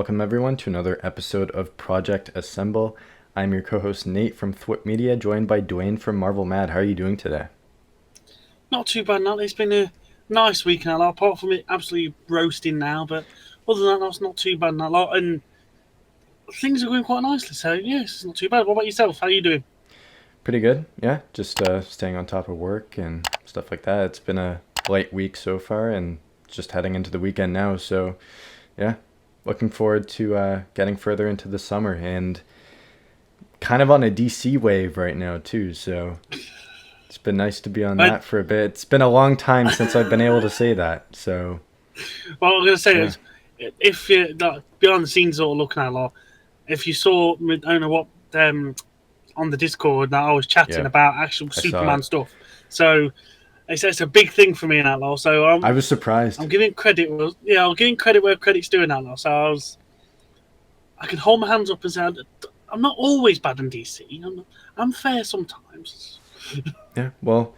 welcome everyone to another episode of Project Assemble. I'm your co-host Nate from Thwip Media, joined by Dwayne from Marvel Mad. How are you doing today? Not too bad, Nat. It's been a nice week now, apart from it absolutely roasting now. But other than that, that's not too bad, Nat. And things are going quite nicely. So, yes, it's not too bad. What about yourself? How are you doing? Pretty good, yeah. Just staying on top of work and stuff like that. It's been a light week so far, and just heading into the weekend now. So, yeah, looking forward to getting further into the summer and kind of on a DC wave right now too. So it's been nice to be on I, that for a bit. It's been a long time since I've been able to say that. So well, I'm going to say yeah, is, if you like, behind the scenes sort of looking at a lot, if you saw, I don't know what, on the Discord that I was chatting yeah, about actual I saw Superman it. stuff. So it's a big thing for me in that law. So I was I'm surprised. giving credit. Yeah, I'm giving credit where credit's due in that law. So I can hold my hands up and say I'm not always bad in DC. I'm fair sometimes. Yeah, well,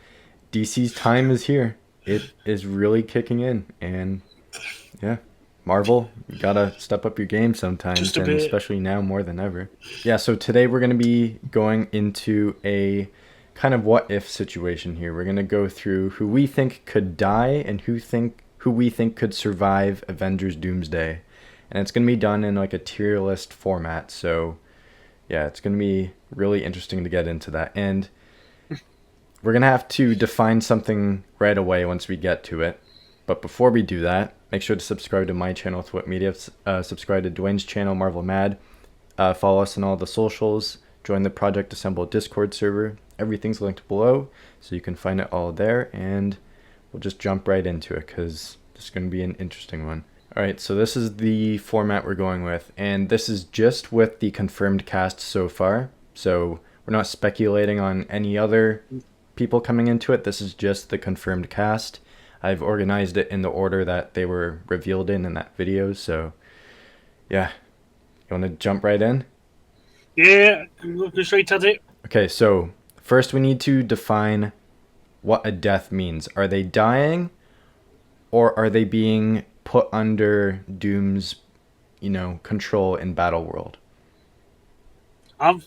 DC's time is here. It is really kicking in, and yeah, Marvel, you gotta step up your game sometimes, Just a and bit. especially now more than ever. Yeah, so today we're gonna be going into a kind of what if situation here. We're gonna go through who we think could die and who we think could survive Avengers Doomsday. And it's gonna be done in like a tier list format. So yeah, it's gonna be really interesting to get into that. And we're going to have to define something right away once we get to it. But before we do that, make sure to subscribe to my channel, Thwip Media. Subscribe to Dwayne's channel, Marvel Mad. Follow us on all the socials. Join the Project Assemble Discord server. Everything's linked below, so you can find it all there. And we'll just jump right into it because this is going to be an interesting one. All right, so this is the format we're going with. And this is just with the confirmed cast so far. So we're not speculating on any other people coming into it. This is just the confirmed cast. I've organized it in the order that they were revealed in that video. So yeah, you want to jump right in? Yeah, I'm looking straight at it. Okay, so first we need to define what a death means. Are they dying, or are they being put under Doom's control in Battle World? I've,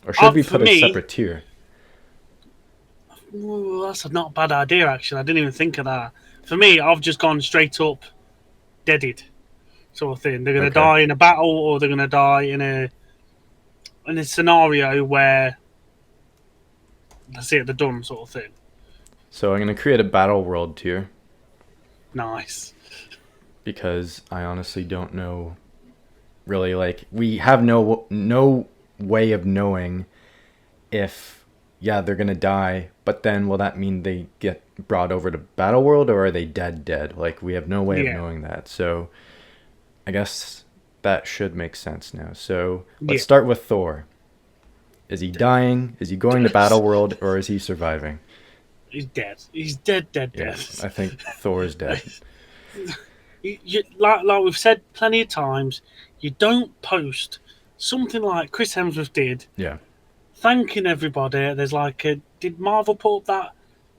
Or should we for put a me, separate tier? that's a not bad idea. Actually, I didn't even think of that. For me, I've just gone straight up deaded sort of thing. They're gonna Okay, die in a battle, or they're gonna die in a scenario where that's it, they're done, sort of thing. so I'm going to create a Battle World tier Nice. because I honestly don't know really, like, we have no way of knowing if they're gonna die, but then will that mean they get brought over to Battle World, or are they dead? Like, we have no way of Yeah, knowing that. So I guess that should make sense now. So let's yeah. start with Thor. Is he dying? Is he going to Battle World, or is he surviving? He's dead. He's dead, dead, Yeah, dead. I think Thor is dead. Like we've said plenty of times, you don't post something like Chris Hemsworth did, Yeah, thanking everybody. There's did Marvel put up that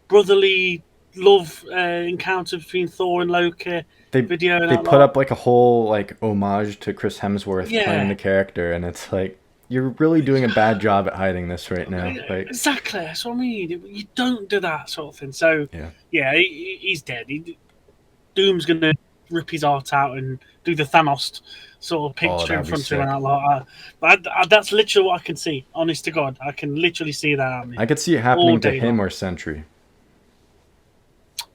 brotherly love encounter between Thor and Loki they video and they that put lot? up like a whole like homage to Chris Hemsworth playing Yeah, the character, and it's like you're really doing a bad job at hiding this right now. Like, exactly. That's what I mean. You don't do that sort of thing. So yeah. yeah, he's dead. Doom's gonna rip his heart out and do the Thanos sort of Oh, picture that in would be front of him and sick. that lot. That's literally what I can see. Honest to God, I can literally see that happening I could see it all happening to day him long. or Sentry.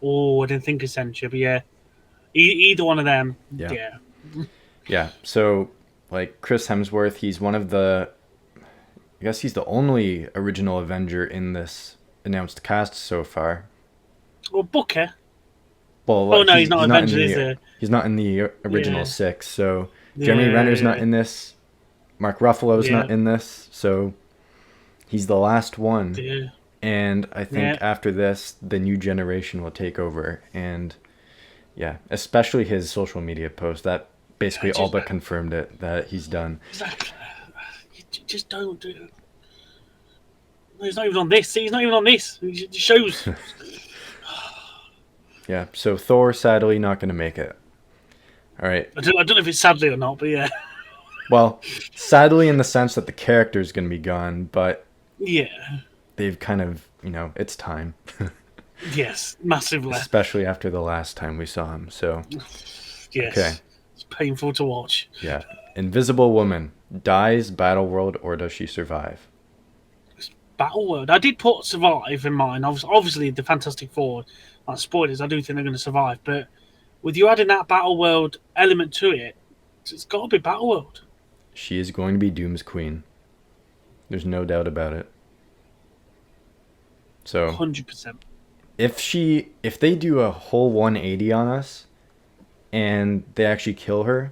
Oh, I didn't think of Sencha, but yeah, either one of them. Yeah. Yeah, Yeah. So, like, Chris Hemsworth, he's one of I guess he's the only original Avenger in this announced cast so far. well, Booker. Well, Oh like, no, he's not not in Avengers, is the there? original Yeah, six. So Jeremy yeah, Renner's not yeah, in this. Mark Ruffalo's yeah, not in this. So he's the last one. yeah, And I yeah. think after this, the new generation will take over. And yeah, especially his social media post that I basically all just but confirmed it that he's done. exactly. You just don't do it. He's not even on this. He's not even on this. It shows. Yeah, so Thor sadly not going to make it. All right. I don't know if it's sadly or not, but yeah. Well, sadly, in the sense that the character's going to be gone, but Yeah. they've kind of, it's time, Yes, massively. especially after the last time we saw him. So, okay. Yes. It's painful to watch. Yeah. Invisible Woman dies, Battle World, or does she survive? Battle World. I did put survive in mine. Obviously, the Fantastic Four, like spoilers, I do think they're going to survive. But with you adding that Battle World element to it, it's got to be Battle World. She is going to be Doom's queen. There's no doubt about it. So 100%. if they do a whole 180 on us and they actually kill her,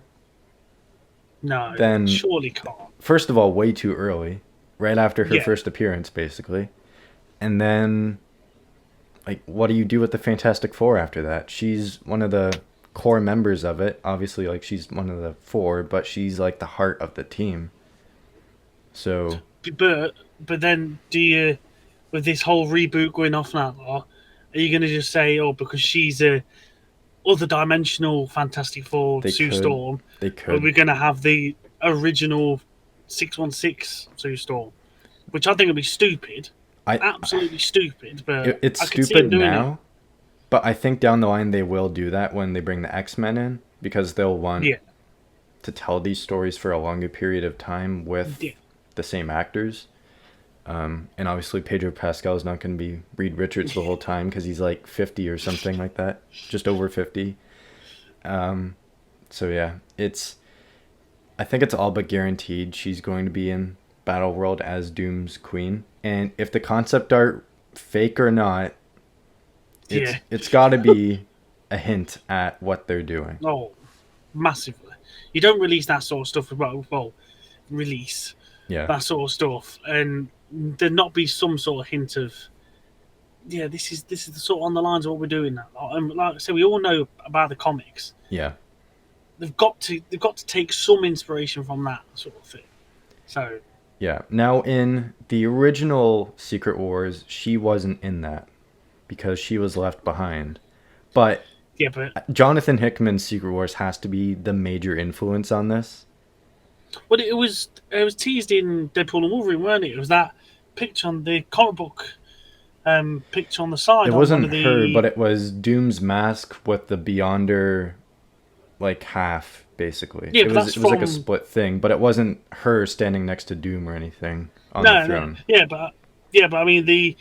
No, then surely can't. first of all, way too early, right after her Yeah. first appearance, basically. And then, like, what do you do with the Fantastic Four after that? She's one of the core members of it. Obviously, like, she's one of the four, but she's like the heart of the team. So But then, do you, with this whole reboot going off now, are you going to just say, oh, because she's a other dimensional Fantastic Four Sue Storm, they are we could. going to have the original 616 Sue Storm? Which I think would be stupid. I Absolutely stupid, but it's I could see stupid him doing now, but I think down the line they will do that when they bring the X-Men in because they'll want it. to tell these stories for a longer period of time with Yeah. the same actors. And obviously Pedro Pascal is not going to be Reed Richards the whole time because he's like 50 or something like that, just over 50. So yeah, I think it's all but guaranteed she's going to be in Battle World as Doom's queen. And if the concept art fake or not, Yeah. it's got to be a hint at what they're doing. Oh, massively. You don't release that sort of stuff. Well, release Yeah. that sort of stuff, and there not be some sort of hint of, yeah, this is the sort of on the lines of what we're doing now. Like I said, we all know about the comics. Yeah. They've got to take some inspiration from that sort of thing. So Yeah. Now, in the original Secret Wars, she wasn't in that because she was left behind. But yeah, but Jonathan Hickman's Secret Wars has to be the major influence on this. well, it was teased in Deadpool and Wolverine, weren't it? It was that picture on the comic book, picture on the side. It on wasn't one of the, her, but it was Doom's mask with the Beyonder, like, half, basically. Yeah, it but was that's it was like a from- split thing, but it wasn't her standing next to Doom or anything on no, the throne. yeah, but I mean the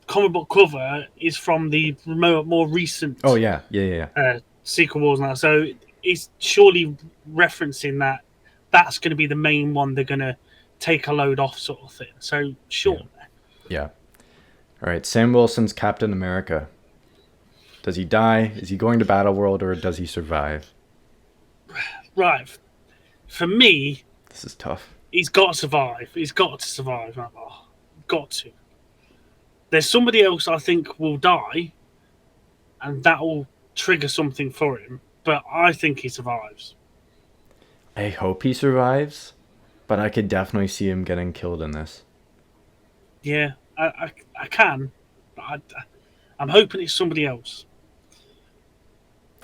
comic book cover is from the more recent. Oh yeah. Secret Wars now, so it's surely referencing that. That's going to be the main one they're going to take a load off, sort of thing. So sure. Yeah. All right, Sam Wilson's Captain America. Does he die? Is he going to Battle World, or does he survive? Right. For me, This is tough. he's got to survive. He's got to survive. Got to. There's somebody else I think will die, and that will trigger something for him. But I think he survives. I hope he survives, but I could definitely see him getting killed in this. Yeah, I can, but I'm hoping it's somebody else.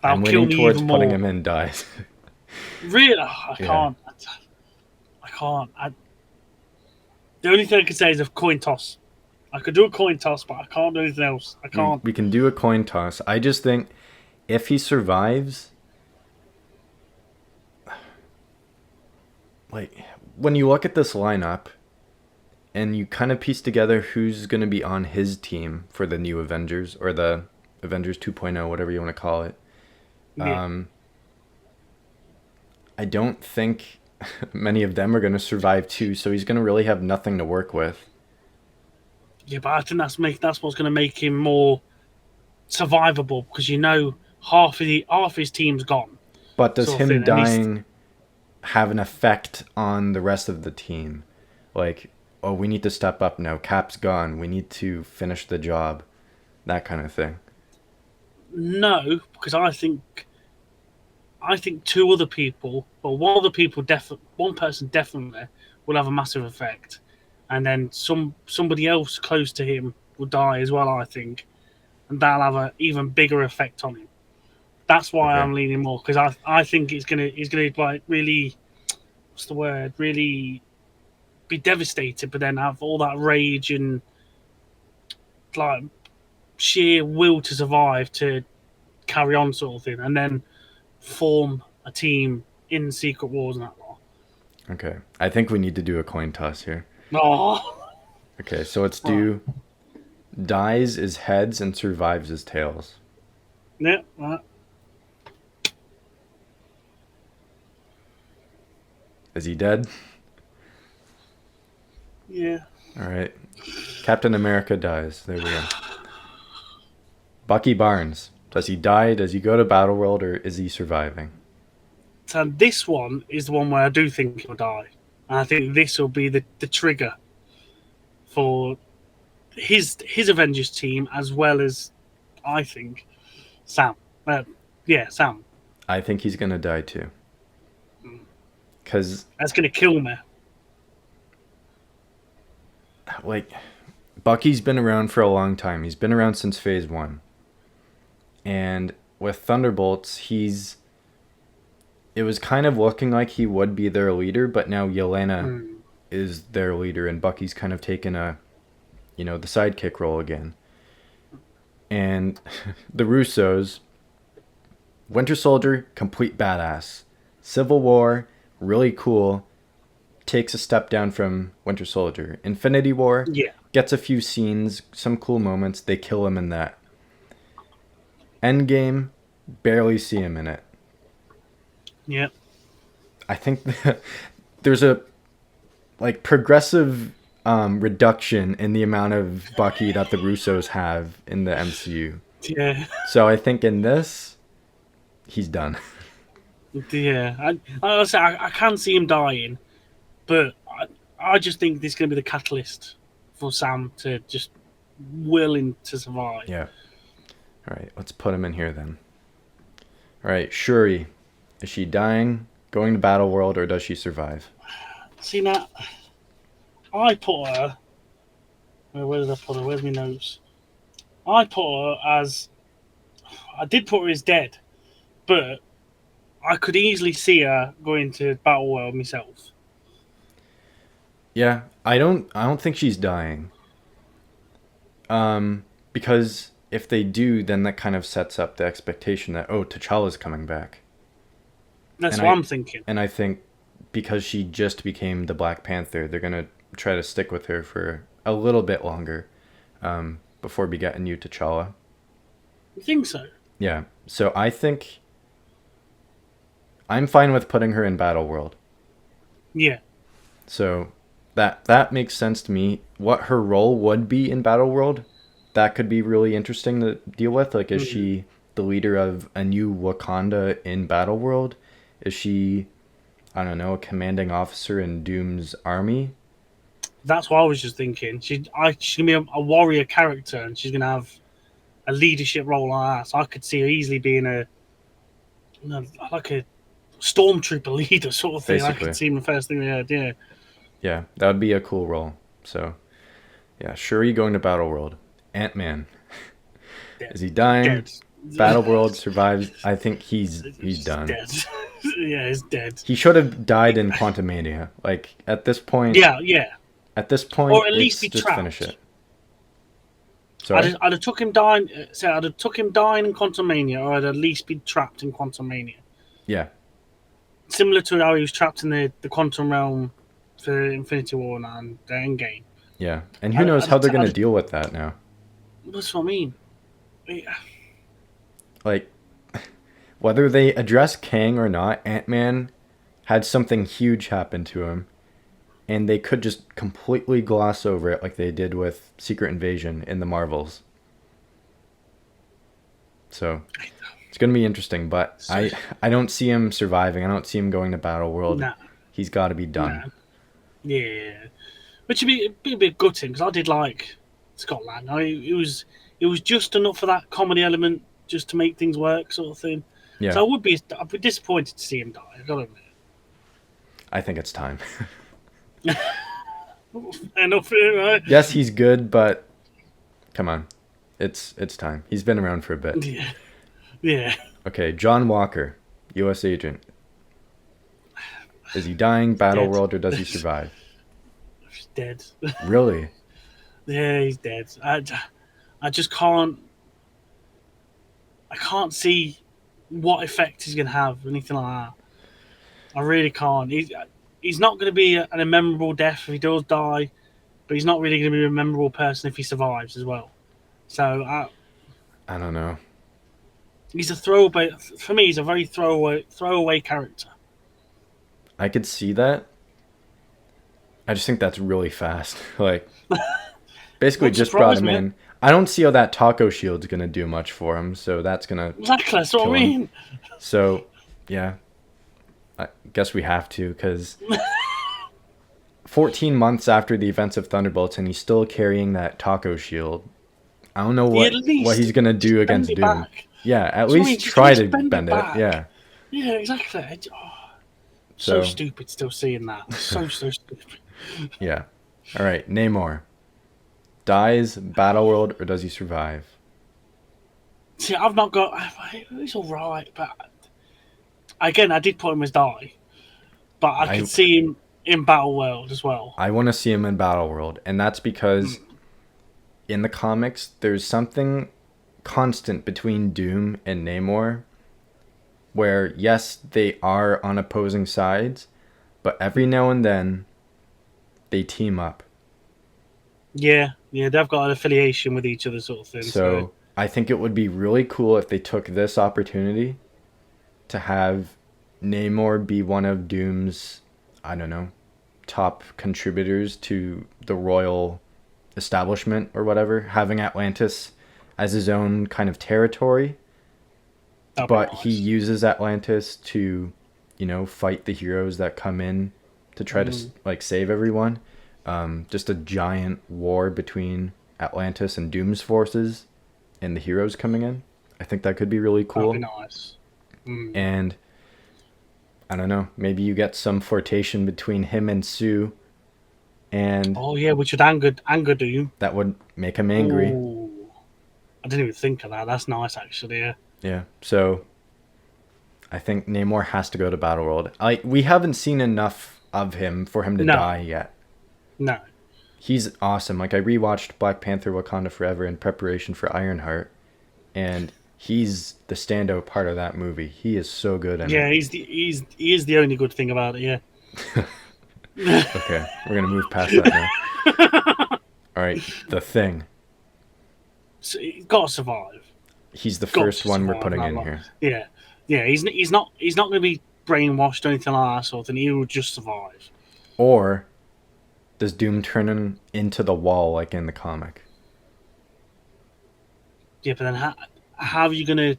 I'm That'll kill leaning me towards even putting more. him in dies. Really, I Yeah. can't. I can't. The only thing I could say is a coin toss. I could do a coin toss, but I can't do anything else. I can't. We can do a coin toss. I just think if he survives, like, when you look at this lineup and you kind of piece together who's going to be on his team for the new Avengers, or the Avengers 2.0, whatever you want to call it. Yeah. I don't think many of them are going to survive too, so he's going to really have nothing to work with. Yeah, but I think that's what's going to make him more survivable, because half his team's gone. But does Sort of him thing, at least. dying have an effect on the rest of the team? Like, oh, we need to step up now. Cap's gone. We need to finish the job. That kind of thing. No, because I think two other people, well, one person definitely will have a massive effect, and then somebody else close to him will die as well. I think, and that'll have an even bigger effect on him. That's why Okay. I'm leaning more because I think he's gonna like really, what's the word, really be devastated, but then have all that rage and like sheer will to survive to carry on, sort of thing, and then form a team in Secret Wars and that lot. Okay. I think we need to do a coin toss here. Oh, Okay, so let's right. do dies is heads and survives is tails. Yeah, right. Is he dead? Yeah. All right. Captain America dies. There we go. Bucky Barnes. Does he die? Does he go to Battleworld or is he surviving? So this one is the one where I do think he'll die. And I think this will be the trigger for his Avengers team as well as I think Sam. Yeah, Sam. I think he's going to die too. Because, That's gonna kill me. like, Bucky's been around for a long time. He's been around since phase one. And with Thunderbolts, it was kind of looking like he would be their leader, but now Yelena Mm. is their leader, and Bucky's kind of taken the sidekick role again. And the Russos, Winter Soldier, complete badass. Civil War, really cool, takes a step down from Winter Soldier. Infinity War Yeah. gets a few scenes, some cool moments. They kill him in that. Endgame, barely see him in it. Yeah. I think there's a progressive reduction in the amount of Bucky that the Russos have in the MCU. Yeah. So I think in this, he's done. Yeah. I can see him dying, but I just think this is going to be the catalyst for Sam to just willing to survive. Yeah. All right, let's put him in here then. All right, Shuri, is she dying, going to Battle World, or does she survive? See now, I put her. Where did I put her? Where's my notes? I put her as. I did put her as dead, but I could easily see her going to Battle World myself. Yeah, I don't think she's dying. Because if they do, then that kind of sets up the expectation that T'Challa's coming back. That's And what I I'm thinking. and I think because she just became the Black Panther, they're gonna try to stick with her for a little bit longer, before we get a new T'Challa. You think so? Yeah, so I think I'm fine with putting her in Battle World. Yeah. So that makes sense to me. What her role would be in Battle World, that could be really interesting to deal with. Like, is she the leader of a new Wakanda in Battle World? Is she, I don't know, a commanding officer in Doom's army? That's what I was just thinking. She's gonna be a warrior character, and she's gonna have a leadership role on that. So I could see her easily being like a stormtrooper leader sort of thing. I Basically. could see him the first thing they had. Yeah. Yeah, that would be a cool role. So, yeah, Shuri going to Battle World. Ant-Man. Dead. Is he dying? Dead. Battle World survives. I think he's He's done. dead. Yeah, he's dead. He should have died in Quantumania. Like, at this point, Yeah. or at least be just trapped. finish it. Sorry? I'd have took him dying. So I'd have took him dying in Quantumania, or I'd at least be trapped in Quantumania. Yeah. Similar to how he was trapped in the Quantum Realm for Infinity War and the Endgame. Yeah. And who knows how they're going to I'd- deal with that now. That's what I mean. Yeah. Like, whether they address Kang or not, Ant-Man had something huge happen to him. And they could just completely gloss over it like they did with Secret Invasion in the Marvels. So, it's going to be interesting. But I don't see him surviving. I don't see him going to Battle World. Nah. He's got to be done. Nah. Yeah. Which would be a bit gutting because I did like Scotland. It was just enough for that comedy element just to make things work, sort of thing. Yeah. So I'd be disappointed to see him die. I gotta admit. I think it's time. Enough, right? Yes, he's good, but come on. It's time. He's been around for a bit. Yeah. Okay, John Walker, U.S. agent. Is he dying, battle Dead. world, or does he survive? He's dead. Really? Yeah, he's dead. I just can't. I can't see what effect he's going to have, or anything like that. I really can't. He's not going to be a memorable death if he does die, but he's not really going to be a memorable person if he survives as well. So I don't know. he's a throwaway. For me, he's a very throwaway character. I could see that. I just think that's really fast. Like, basically Wouldn't just brought surprise him me. in. I don't see how that taco shield's gonna do much for him, so that's gonna Exactly, that's what I kill him. mean. So, yeah, I guess we have to, because 14 months after the events of Thunderbolts, and he's still carrying that taco shield. I don't know He at what he's least gonna do bend against it Doom. back. Yeah, at That's what I mean. least Just at try least to bend it bend it. back. Yeah. Yeah, exactly. So So, stupid still seeing that. So stupid. yeah. All right, Namor. Dies, battle world, or does he survive? See, I've not got. He's all right, but again, I did put him as die, but I I could see him in Battle World as well. I want to see him in battle world, and that's because in the comics there's something constant between Doom and Namor where yes, they are on opposing sides, but every now and then they team up. Yeah, they've got an affiliation with each other, sort of thing. So So I think it would be really cool if they took this opportunity to have Namor be one of Doom's, I don't know, top contributors to the royal establishment or whatever, having Atlantis as his own kind of territory, that'd be but he nice. uses Atlantis to, fight the heroes that come in to try to like save everyone. Just a giant war between Atlantis and Doom's forces and the heroes coming in. I think that could be really That'd be cool. nice. Mm. And I don't know, maybe you get some flirtation between him and Sue, and Oh yeah, which would anger Doom. that would make him angry. Ooh, I didn't even think of that. That's nice, actually. Yeah. Yeah. So I think Namor has to go to Battleworld. We haven't seen enough of him for him to No, die yet. no. He's awesome. Like I rewatched Black Panther: Wakanda Forever in preparation for Ironheart, and he's the standout part of that movie. He is so good in Yeah, it. he is the only good thing about it. Yeah. Okay, we're gonna move past that now. All right, The Thing. So he's got to survive. He's the Got first to one we're survive putting that in lot. here. Yeah, He's not going to be brainwashed or anything like that sort of thing. He will just survive. Or does Doom turn him into the wall like in the comic? Yeah, but then how are you going to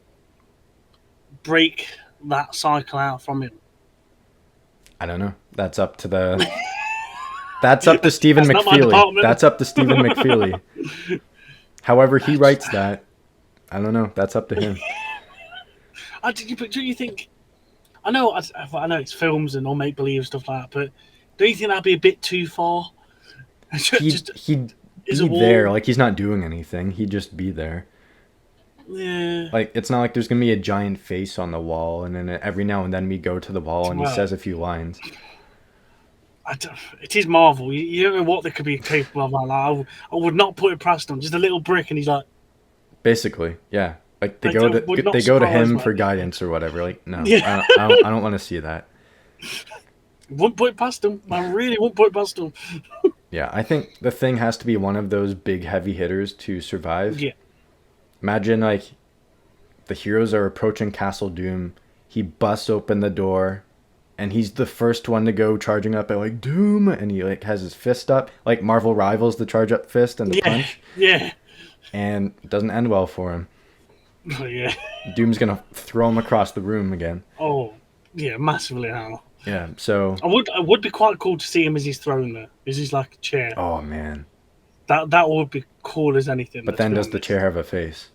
break that cycle out from him? I don't know. That's up to the. That's up to Stephen That's not my McFeely. department. That's up to Stephen McFeely. However he writes that, I don't know. That's up to him. But do you think? I know it's films and all make believe stuff like that, but do you think that'd be a bit too far? He'd Is be a wall? there. Like he's not doing anything. He'd just be there. Yeah. Like it's not like there's gonna be a giant face on the wall, and then every now and then we go to the wall and he Well, says a few lines. It is Marvel. You don't know what they could be capable of. Like, I would not put it past them. Just a little brick, and he's like, Basically, yeah. Like they I go would to not they go to surprise him me. for guidance or whatever. Like no, Yeah. I don't want to see that. Wouldn't put it past them. I really wouldn't put it past them. Yeah, I think the Thing has to be one of those big heavy hitters to survive. Yeah. Imagine like the heroes are approaching Castle Doom. He busts open the door, and he's the first one to go charging up at like Doom, and he like has his fist up, like Marvel Rivals, the charge up fist and the punch, Yeah. and it doesn't end well for him. Oh, yeah. Doom's gonna throw him across the room again. Oh, yeah, massively now. Yeah, so I would be quite cool to see him as he's thrown there. As he's like a chair. oh man. That would be cool as anything. But then does the chair have a face?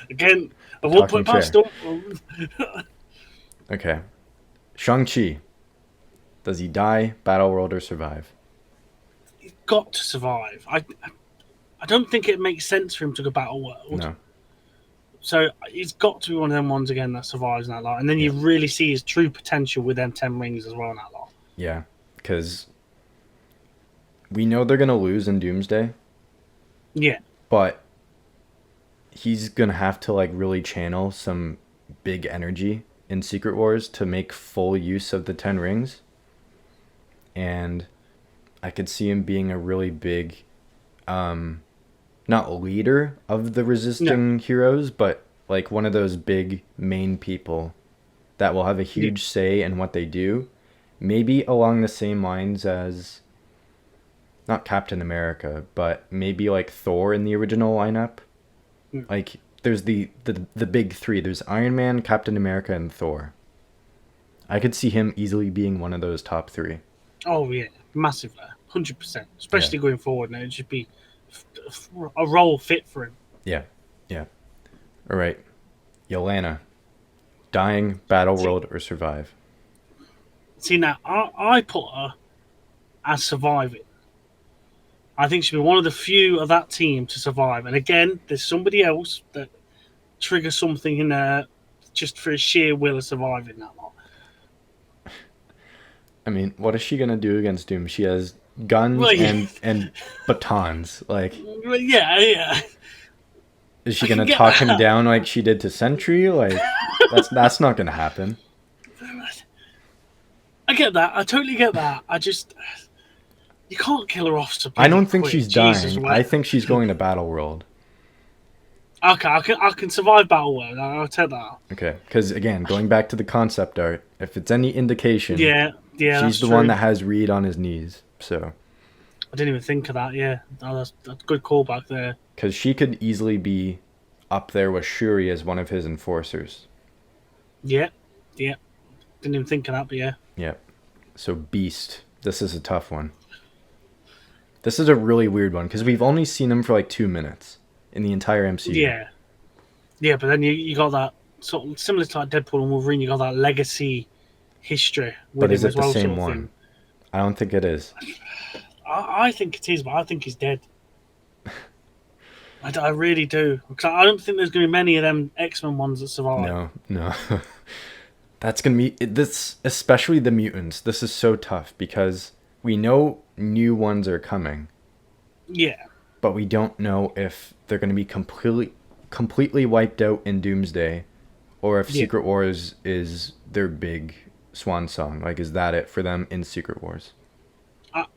Again, I won't put it past them. Okay. Shang-Chi. Does he die, battle world, or survive? He's got to survive. I don't think it makes sense for him to go battle world. No. So he's got to be one of them ones again that survives in that lot. And then you Yeah. really see his true potential with them 10 rings as well in that lot. Yeah, because we know they're gonna lose in Doomsday, Yeah. but he's gonna have to like really channel some big energy in Secret Wars to make full use of the 10 rings. And I could see him being a really big, not leader of the No. resisting heroes, but like one of those big main people that will have a Yeah. huge say in what they do. Maybe along the same lines as not Captain America, but maybe like Thor in the original lineup. Mm. Like there's the big three. There's Iron Man, Captain America, and Thor. I could see him easily being one of those top three. Oh, yeah. Massively. 100%. Especially Yeah. going forward now. It should be a role fit for him. Yeah. Yeah. All right. Yelena. Dying, battle world, or survive? See, now, I put her as surviving. I think she'll be one of the few of that team to survive. And again, there's somebody else that triggers something in there just for a sheer will of surviving that lot. I mean, what is she gonna do against Doom? She has guns Well, yeah, and batons. Like, yeah. is she I can gonna get talk him that. down like she did to Sentry? Like, that's not gonna happen. I get that. I totally get that. You can't kill her off so I bloody don't think quick. she's Jesus, dying. I what? think she's going to Battle World. Okay, I can survive Battle World. I'll tell that. Okay, because again, going back to the concept art, if it's any indication, Yeah, she's that's the one true. that has Reed on his knees. So, I didn't even think of that. Yeah, that's a good callback there. because she could easily be up there with Shuri as one of his enforcers. Yeah, yeah. Didn't even think of that, but yeah. Yep. So Beast, this is a tough one. This is a really weird one because we've only seen him for like 2 minutes in the entire MCU. Yeah. Yeah, but then you got that sort of similar to like Deadpool and Wolverine, you got that legacy history with But is him it as the well, same sort of one? thing. I don't think it is. I think it is, but I think he's dead. I really do. Because I don't think there's going to be many of them X-Men ones that survive. No, no. That's gonna be this, especially the mutants. This is so tough because we know new ones are coming, Yeah. but we don't know if they're gonna be completely wiped out in Doomsday, or if Yeah. Secret Wars is their big swan song. Like, is that it for them in Secret Wars?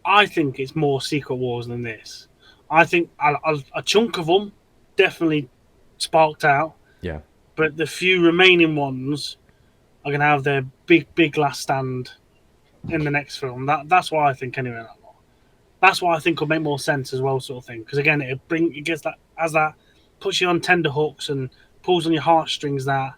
I think it's more Secret Wars than this. I think a chunk of them definitely sparked out, Yeah, but the few remaining ones are going to have their big last stand in the next film. That's why I think anyway. That's why I think will make more sense as well, sort of thing. Because again, it gets that as that puts you on tender hooks and pulls on your heartstrings. That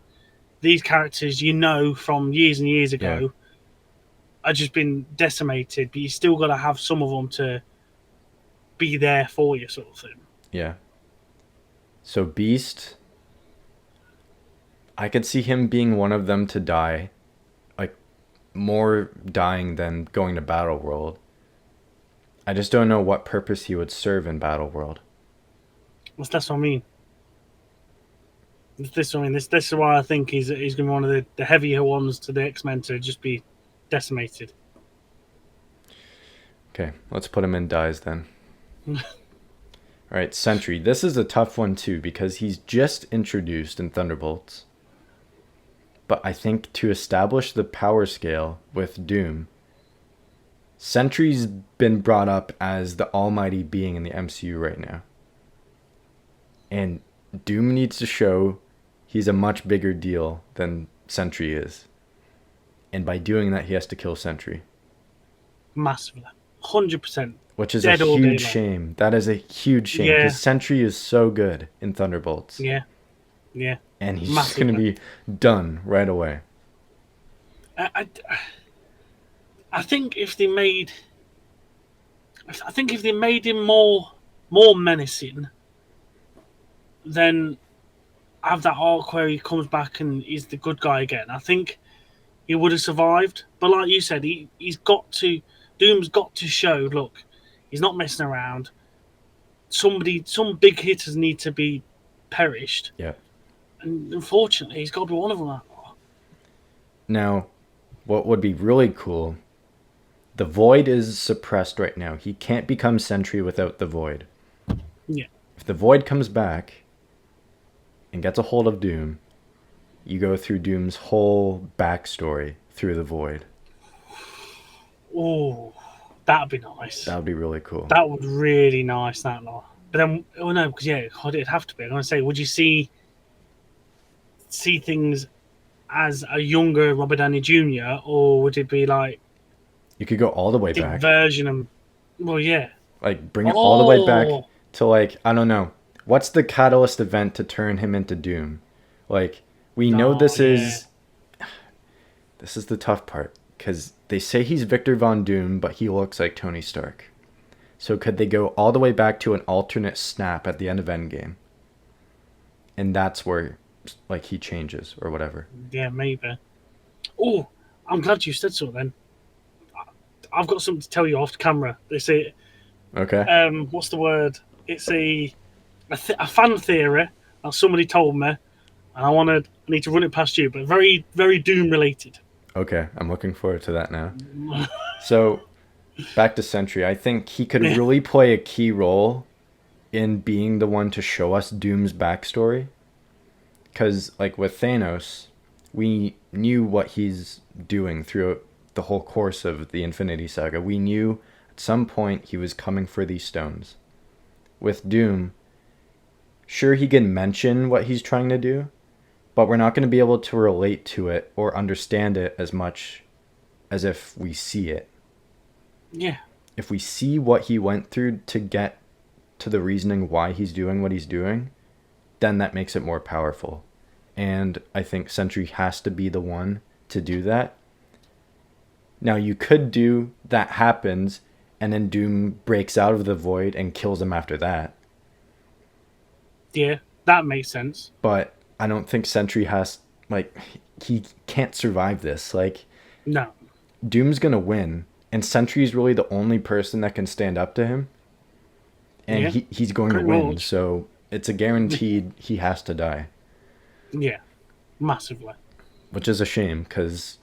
these characters you know from years and years ago yeah, are just been decimated, but you still got to have some of them to be there for you, sort of thing. yeah. So Beast, I could see him being one of them to die, like more dying than going to Battle World. I just don't know what purpose he would serve in Battle World. That's what I mean. This is why I think he's going to be one of the heavier ones to the X-Men to just be decimated. Okay, let's put him in dies then. All right, Sentry. This is a tough one too because he's just introduced in Thunderbolts. But I think to establish the power scale with Doom, Sentry's been brought up as the almighty being in the MCU right now. And Doom needs to show he's a much bigger deal than Sentry is. And by doing that, he has to kill Sentry. Massively. 100%. Which is Dead a all day huge long. shame. That is a huge shame Yeah. because Sentry is so good in Thunderbolts. Yeah. Yeah. And he's just going to be done right away. I, I think if they made him more menacing, then have that arc where he comes back and he's the good guy again. I think he would have survived. But like you said, Doom's got to show, look, he's not messing around. Some big hitters need to be perished. Yeah. And unfortunately, he's got to be one of them. Now, what would be really cool, the Void is suppressed right now. He can't become Sentry without the Void. Yeah. If the Void comes back and gets a hold of Doom, you go through Doom's whole backstory through the Void. Oh, that'd be nice. That would be really cool. That would really nice, that lot. But then, oh no, because yeah, it'd have to be. I'm gonna say, would you see things as a younger Robert Downey Jr., or would it be like You could go all the way the back. version of? Well, yeah. Like, bring it all the way back Oh, to, like, I don't know. What's the catalyst event to turn him into Doom? Like, we know this yeah. is... This is the tough part. Because they say he's Victor Von Doom, but he looks like Tony Stark. So could they go all the way back to an alternate snap at the end of Endgame? And that's where, like, he changes or whatever. Yeah, maybe. Oh, I'm glad you said so. Then I've got something to tell you off camera. They say, Okay. what's the word? It's a fan theory that somebody told me, and I need to run it past you, but very very Doom related. Okay, I'm looking forward to that now. So, back to Sentry. I think he could really play a key role in being the one to show us Doom's backstory. Because, like, with Thanos, we knew what he's doing throughout the whole course of the Infinity Saga. We knew at some point he was coming for these stones. With Doom, sure, he can mention what he's trying to do, but we're not going to be able to relate to it or understand it as much as if we see it. Yeah. If we see what he went through to get to the reasoning why he's doing what he's doing, then that makes it more powerful. And I think Sentry has to be the one to do that. Now, you could do that happens, and then Doom breaks out of the Void and kills him after that. Yeah, that makes sense. But I don't think Sentry has, like, he can't survive this. Like, No. Doom's gonna win, and Sentry's really the only person that can stand up to him. And Yeah, he's going to pretty win, much. so it's a guaranteed he has to die. Yeah, massively. Which is a shame, because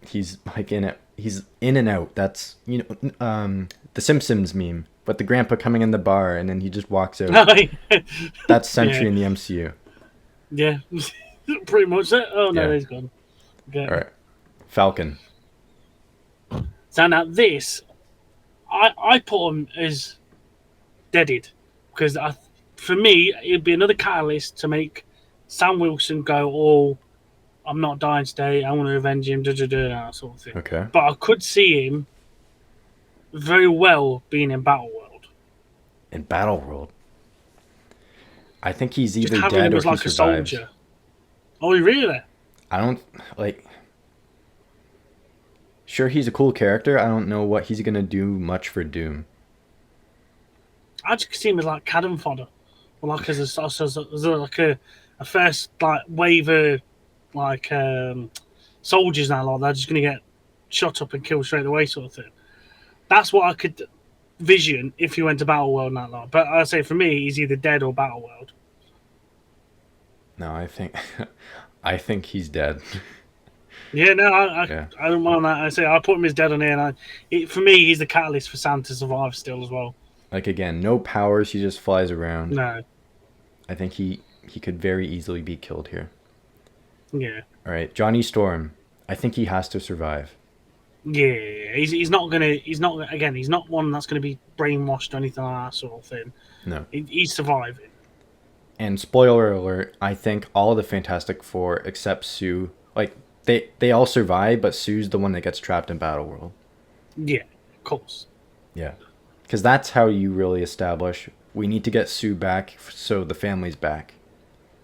he's, like, in it. He's in and out. That's, the Simpsons meme. But the grandpa coming in the bar, and then he just walks out. That's Sentry in the MCU. Yeah, pretty much it. Oh no, Yeah. he's gone. Okay. All right. Falcon. So now this, I put him as deaded because for me it'd be another catalyst to make Sam Wilson go, "Oh, I'm not dying today. I want to avenge him." That sort of thing. Okay. But I could see him very well being in Battleworld. In Battleworld. I think he's Just either having dead him or as he like a survives. soldier. Oh, really? I don't, like... Sure, he's a cool character. I don't know what he's going to do much for Doom. I just see him as like cannon fodder, or like as like a first like wave of like soldiers now, like they're just gonna get shot up and killed straight away, sort of thing. That's what I could vision if he went to Battleworld now, like. But I say for me, he's either dead or Battleworld. No, I think... I think he's dead. Yeah, no, Yeah. I don't mind that. I say I put him as dead on here, and for me, he's the catalyst for Sam to survive still as well. Like, again, no powers. He just flies around. No, I think he could very easily be killed here. yeah. All right, Johnny Storm. I think he has to survive. Yeah, he's not one that's gonna be brainwashed or anything like that sort of thing. No. He's surviving. And spoiler alert, I think all of the Fantastic Four except Sue, like, they all survive, but Sue's the one that gets trapped in Battleworld. Yeah, of course. Yeah. Because that's how you really establish we need to get Sue back so the family's back.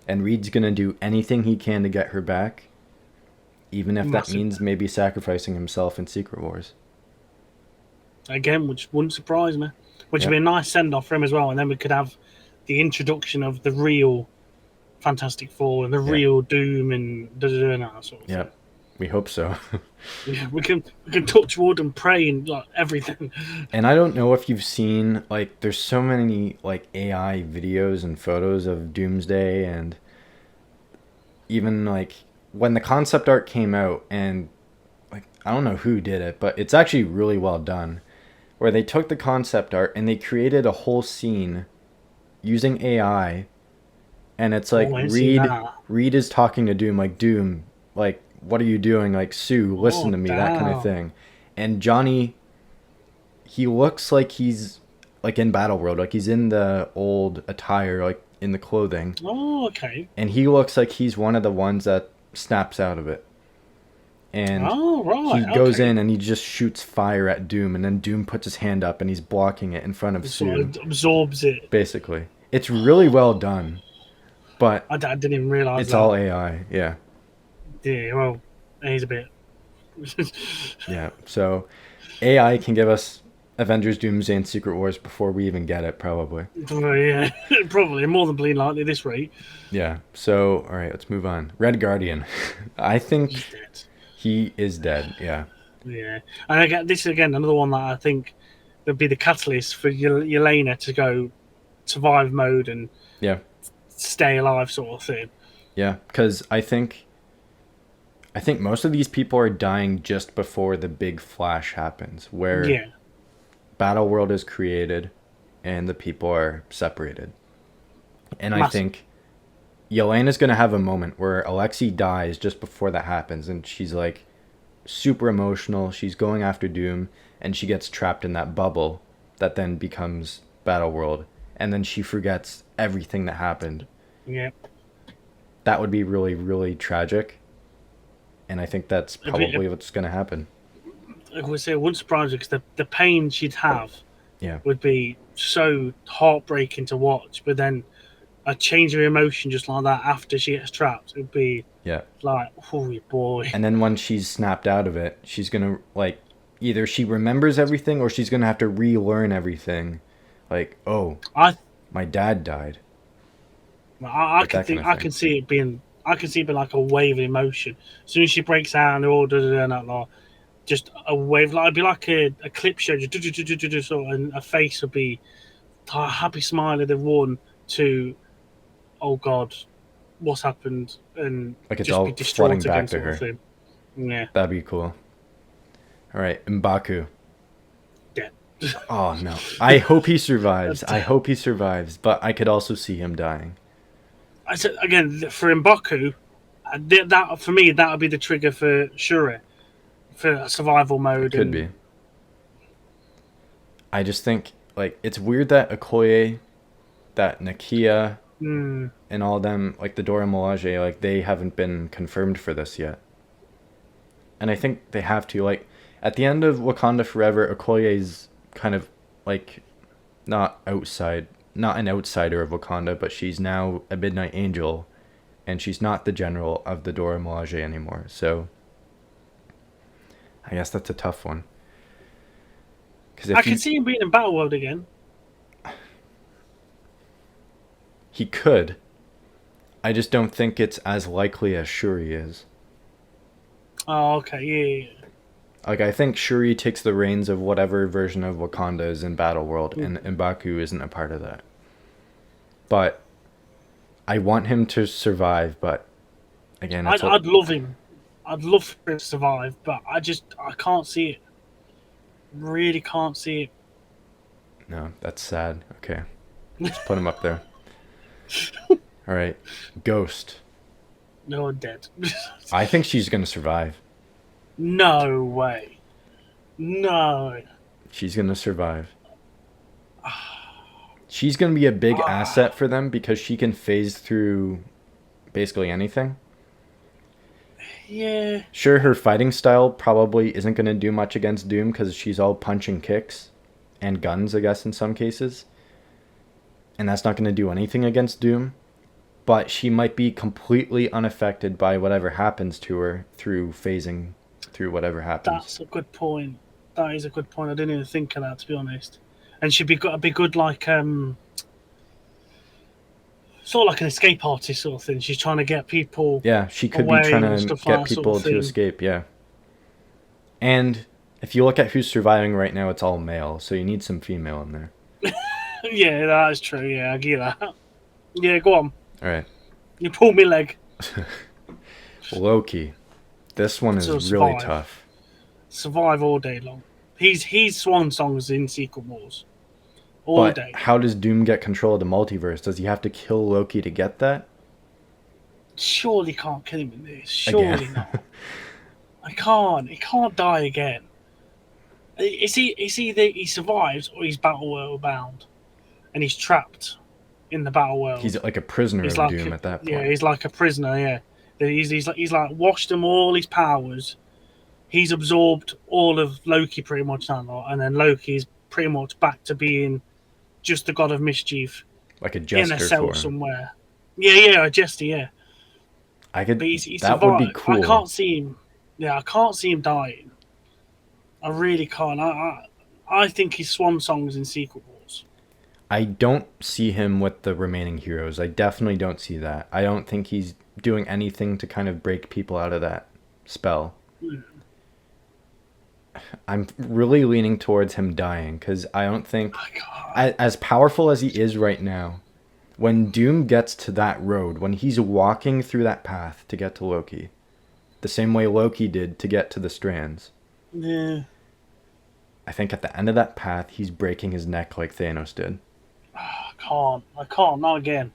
And Reed's going to do anything he can to get her back, even if that means maybe sacrificing himself in Secret Wars. Again, which wouldn't surprise me. Which would be a nice send-off for him as well, and then we could have the introduction of the real Fantastic Four and the real Doom and that sort of thing. We hope so. Yeah, we can touch wood and pray and like everything. And I don't know if you've seen, like, there's so many, like, AI videos and photos of Doomsday, and even like when the concept art came out, and like I don't know who did it, but it's actually really well done. Where they took the concept art and they created a whole scene using AI, and it's like Oh, I ain't seen that. Reed is talking to Doom like, Doom, like, what are you doing? Like, Sue, listen Oh, to me, that kind of damn. thing. And Johnny, he looks like he's like in Battle World, like he's in the old attire, like in the clothing, Oh, okay. and he looks like he's one of the ones that snaps out of it. And Oh, he right. goes Okay. in and he just shoots fire at Doom, and then Doom puts his hand up and he's blocking it in front of It sort Sue, of absorbs it. basically. It's really well done, but I didn't even realise it's that. all AI. Yeah. Yeah, well, he's a bit. Yeah. So AI can give us Avengers, Doomsday, and Secret Wars before we even get it, probably. Yeah, probably more than bleeding likely this rate. Yeah. So, all right, let's move on. Red Guardian. I He's think dead. he is dead. Yeah. Yeah, and again, this is again another one that I think would be the catalyst for Yelena to go survive mode and Yeah. stay alive, sort of thing. Yeah. Because I think most of these people are dying just before the big flash happens, where Yeah, Battle World is created and the people are separated. And I massive. think Yelena's going to have a moment where Alexei dies just before that happens, and she's like super emotional. She's going after Doom, and she gets trapped in that bubble that then becomes Battle World, and then she forgets everything that happened. Yeah, That would be really, really tragic, and I think that's a bit. probably what's going to happen. I would say it wouldn't surprise me because the pain she'd have Yeah. would be so heartbreaking to watch. But then a change of emotion just like that after she gets trapped would be Yeah. like, oh boy. And then when she's snapped out of it, she's going to, like, either she remembers everything or she's going to have to relearn everything. Like, oh, I my dad died. I Like can that kind think of I thing. can see it being like a wave of emotion. As soon as she breaks down, all like just a wave, like it'd be like a clip show, just sort of, and a face would be a happy smile of the one to oh god, what's happened, and Like it's just be all flooding distraught again, back to sort of her. thing. Yeah, That'd be cool. All right, M'Baku. dead. Oh no. I hope he survives. I hope he survives, but I could also see him dying. I said again for Mbaku, that for me that would be the trigger for Shuri for survival It mode could and be. I just think like it's weird that Okoye, that Nakia, mm, and all them, like the Dora Milaje, like they haven't been confirmed for this yet. And I think they have to. Like at the end of Wakanda Forever, Okoye's kind of like not an outsider of Wakanda, but she's now a Midnight Angel, and she's not the general of the Dora Milaje anymore. So I guess that's a tough one. Because I if can see him being in Battle World again. he could, I just don't think it's as likely as Shuri is. Oh, okay, yeah. Like I think Shuri takes the reins of whatever version of Wakanda is in Battle World, Yeah. and M'Baku isn't a part of that. But I want him to survive. But again, I'd love him. I'd love for him to survive, but I can't see it. Really can't see no, that's sad. Okay, let's put him up there. All right, Ghost. it. No, dead. I think she's gonna survive. No way. No. She's gonna survive. She's gonna be a big asset for them because she can phase through basically anything. Yeah. Sure, her fighting style probably isn't gonna do much against Doom because she's all punch and kicks and guns, I guess, in some cases. And that's not gonna do anything against Doom. But she might be completely unaffected by whatever happens to her through phasing through whatever happens. That's a good point. That is a good point. I didn't even think of that, to be honest. And she'd be good like sort of like an escape artist sort of thing. She's trying to get people Yeah, she could be away trying and to stuff like get that sort of people to thing. escape, yeah. And if you look at who's surviving right now, it's all male, so you need some female in there. Yeah, that is true. Yeah, I get that. Yeah, go on. All right. You pulled me leg. Loki. This one to is really survive. tough. Survive all day long. He's swan songs in Secret Wars. All But day. how does Doom get control of the multiverse? Does he have to kill Loki to get that? Surely can't kill him in this. Again. Surely not. I can't. He can't die again. It's either he survives or he's battle world bound, and he's trapped in the battle world. He's like a prisoner He's of like Doom at that point. yeah, he's like a prisoner. Yeah, he's like washed him all his powers. He's absorbed all of Loki pretty much now, and then Loki's pretty much back to being just the god of mischief Like a in a jester cell for him. somewhere. Yeah, a jester. Yeah, I could. but he's That would be survived. cool. I can't see him. Yeah, I can't see him dying. I really can't. I think his swan songs in Secret Wars. I don't see him with the remaining heroes. I definitely don't see that. I don't think he's doing anything to kind of break people out of that spell. I'm really leaning towards him dying because I don't think, as powerful as he is right now, when Doom gets to that road, when he's walking through that path to get to Loki, the same way Loki did to get to the strands, Yeah. I think at the end of that path, he's breaking his neck like Thanos did. I can't. Not again.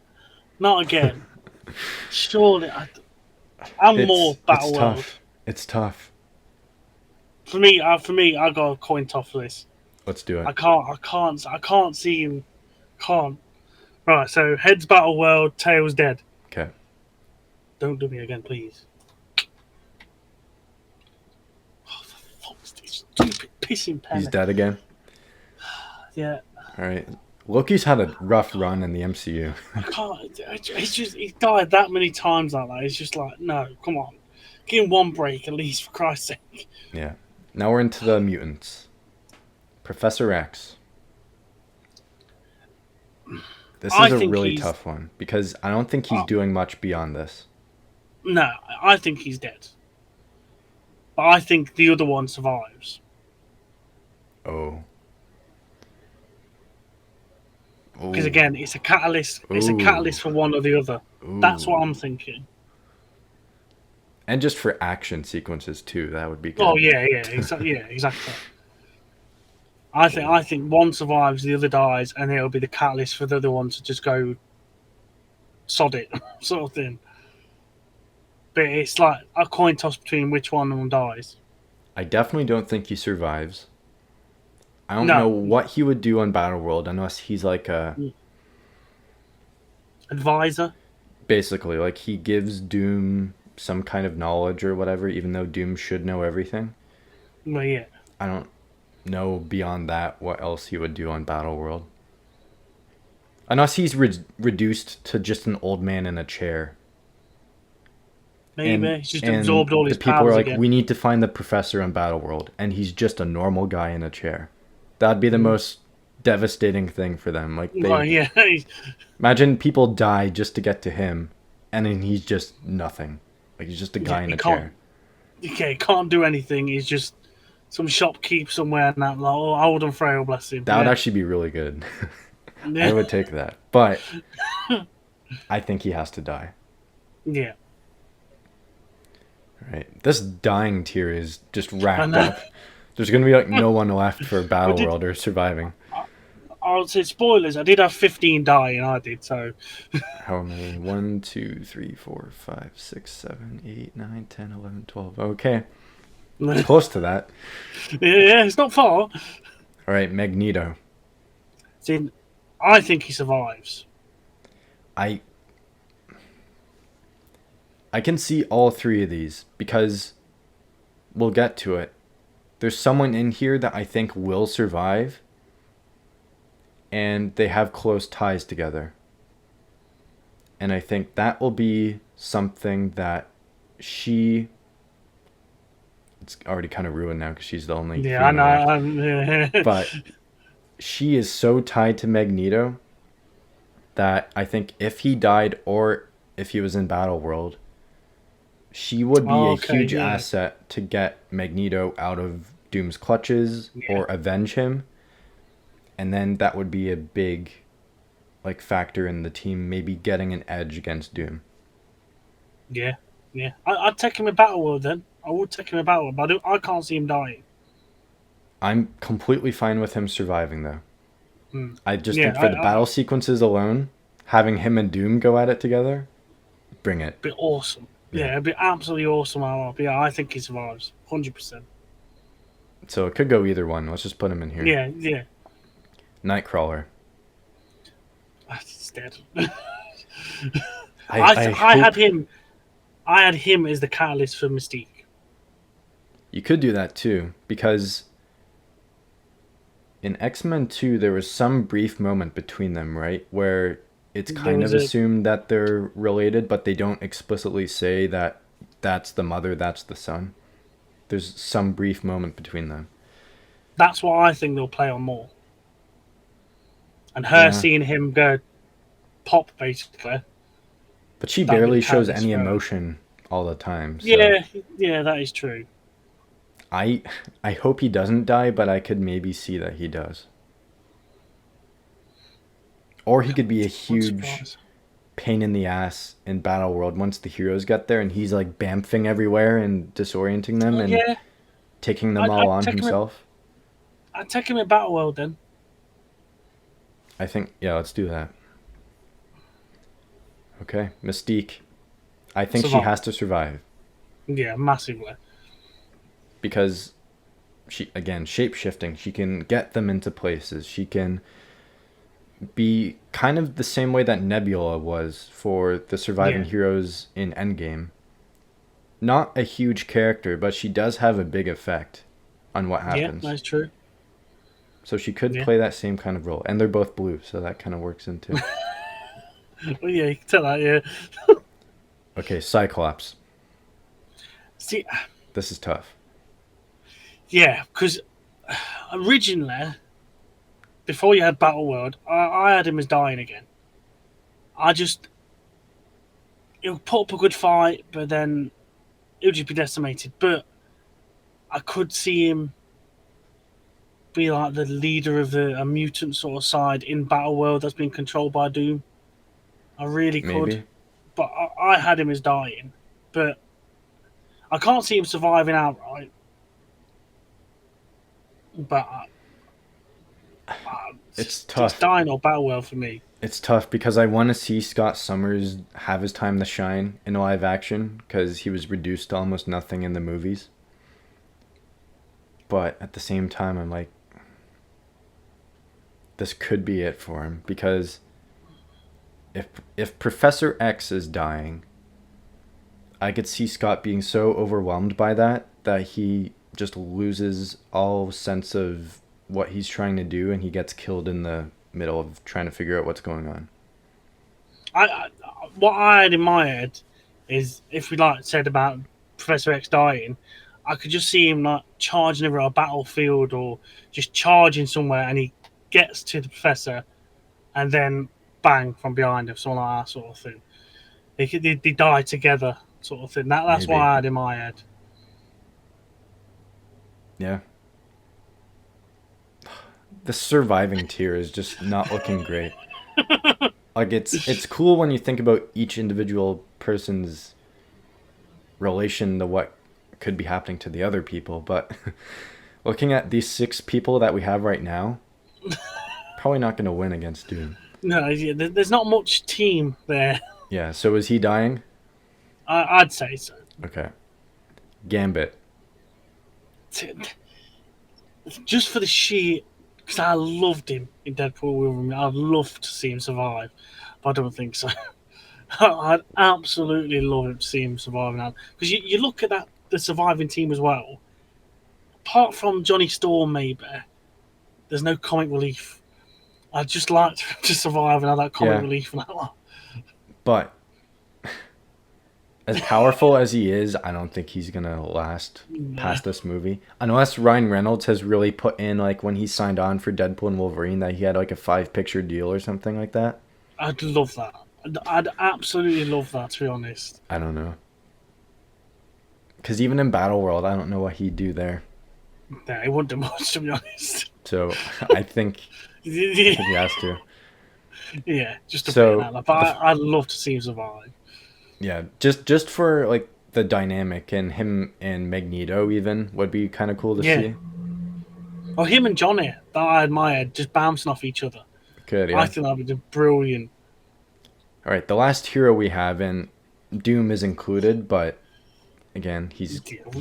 Not again. Surely. I'm more battle it's world. tough. It's tough. For me, I got a coin toss for this. Let's do it. I can't see him. Can't. Right. So heads battle world, tails dead. Okay. Don't do me again, please. Oh, for fuck's sake, stupid pissing pen. He's dead again. Yeah. All right. Loki's had a rough run in the MCU. I can't. It's just he died that many times like that. It's just like no, come on, give him one break at least for Christ's sake. Yeah. Now we're into the mutants. Professor X. This I is a think really he's- tough one because I don't think he's doing much beyond this. No, I think he's dead. But I think the other one survives. Oh. Because again, it's a catalyst. It's a Ooh. catalyst for one or the other. That's what I'm thinking. And just for action sequences too, that would be good. Oh yeah, exactly. I think one survives, the other dies, and it'll be the catalyst for the other one to just go sod it, sort of thing. But it's like a coin toss between which one of them dies. I definitely don't think he survives. I don't No. know what he would do on Battleworld unless he's like a... Advisor. Basically, like he gives Doom some kind of knowledge or whatever, even though Doom should know everything. Well, yeah. I don't know beyond that what else he would do on Battleworld. Unless he's reduced to just an old man in a chair. Maybe he's just absorbed all his the people powers are like, again. we need to find the professor on Battleworld, and he's just a normal guy in a chair. That'd be the most devastating thing for them. Like, Well, yeah. imagine people die just to get to him, and then he's just nothing. Like he's just a guy in a chair. Okay, can't do anything. He's just some shopkeep somewhere and that. Like, oh, old and frail, bless him. That would actually be really good. Yeah. I would take that, but I think he has to die. Yeah. Right. This dying tier is just I racked know. up. There's gonna be like no one left for Battleworld or surviving. I'll say spoilers. I did have 15 dying. I did so. How many? 1, 2, 3, 4, 5, 6, 7, 8, 9, 10, 11, 12. Okay. It's close to that. Yeah, it's not far. All right, Magneto. See, I think he survives. I can see all three of these because we'll get to it. There's someone in here that I think will survive, and they have close ties together. And I think that will be something that she... It's already kind of ruined now because she's the only Yeah, I female left. know. But she is so tied to Magneto that I think if he died or if he was in Battleworld, she would be a huge asset to get Magneto out of Doom's clutches or avenge him. And then that would be a big factor in the team maybe getting an edge against Doom. Yeah. Yeah, I'd take him in Battle World then. I would take him in Battle World, but I can't see him dying. I'm completely fine with him surviving though. Hmm. I just Yeah, think for the battle sequences alone, having him and Doom go at it together, bring it. be awesome. Yeah. Yeah, it'd be absolutely awesome. But yeah, I think he survives 100%. So it could go either one. Let's just put him in here. Yeah, yeah. Nightcrawler. He's dead. I I had hope him. I had him as the catalyst for Mystique. you could do that too, because in X-Men 2 there was some brief moment between them, right? Where it's There kind was of a assumed that they're related, but they don't explicitly say that that's the mother, that's the son. There's some brief moment between them. That's what I think they'll play on more. And her Yeah. seeing him go pop basically. But she That'd be barely the shows catalyst any for her. emotion all the time. So Yeah, yeah, that is true. I I hope he doesn't die, but I could maybe see that he does. Or he could be a One huge surprise. pain in the ass in Battle World once the heroes get there and he's like bamfing everywhere and disorienting them Oh and yeah, taking them I'd, all I'd on take him. himself. I'd take him in Battle World then. I think yeah, let's do that. Okay, Mystique. I think she Survive. has to survive Yeah, massively. because she again shape shifting. She can get them into places. She can be kind of the same way that Nebula was for the surviving Yeah, heroes in Endgame. Not a huge character, but she does have a big effect on what yeah, happens. that's true. So she could Yeah. play that same kind of role. And they're both blue, so that kind of works in too. Well, yeah, you can tell that. Yeah. Okay, Cyclops. See, This is tough. yeah, because originally, before you had Battle World, I had him as dying again. I just he'll put up a good fight, but then he'll just be decimated. But I could see him be like the leader of a mutant sort of side in Battle World that's been controlled by Doom. I really could, Maybe. but I had him as dying. But I can't see him surviving outright. But It's it's tough. dying or Battle World for me. It's tough because I want to see Scott Summers have his time to shine in live action because he was reduced to almost nothing in the movies. But at the same time, I'm like, this could be it for him because if Professor X is dying, I could see Scott being so overwhelmed by that he just loses all sense of what he's trying to do and he gets killed in the middle of trying to figure out what's going on. I what I had in my head is if we like said about Professor X dying, I could just see him like charging over a battlefield or just charging somewhere, and he gets to the professor, and then bang from behind him, something like that sort of thing. They die together, sort of thing. That's what Maybe. I had in my head. Yeah. The surviving tier is just not looking great. Like it's cool when you think about each individual person's relation to what could be happening to the other people, but looking at these 6 people that we have right now, probably not going to win against Doom. No, yeah, there's not much team there. Yeah, so is he dying? I'd say so. Okay. Gambit. Just for the sheer, because I loved him in Deadpool Wolverine. I'd love to see him survive, but I don't think so. I'd absolutely love him to see him survive now. Because you look at the surviving team as well. Apart from Johnny Storm, maybe there's no comic relief. I'd just like to survive and have that comic Yeah. relief and that one. But as powerful as he is, I don't think he's going to last past this movie. Unless Ryan Reynolds has really put in, like, when he signed on for Deadpool and Wolverine, that he had, like, a 5-picture deal or something like that. I'd love that. I'd absolutely love that, to be honest. I don't know. Because even in Battle World, I don't know what he'd do there. Yeah, it wouldn't do much, to be honest. So I think he has to. Yeah, just a So, bit of that. But I'd love to see him survive. Yeah, just for like the dynamic, and him and Magneto even would be kind of cool to Yeah. see. Or him and Johnny, that I admire, just bouncing off each other. Good, I yeah. think that would be brilliant. All right, the last hero we have, and Doom is included, but again, he's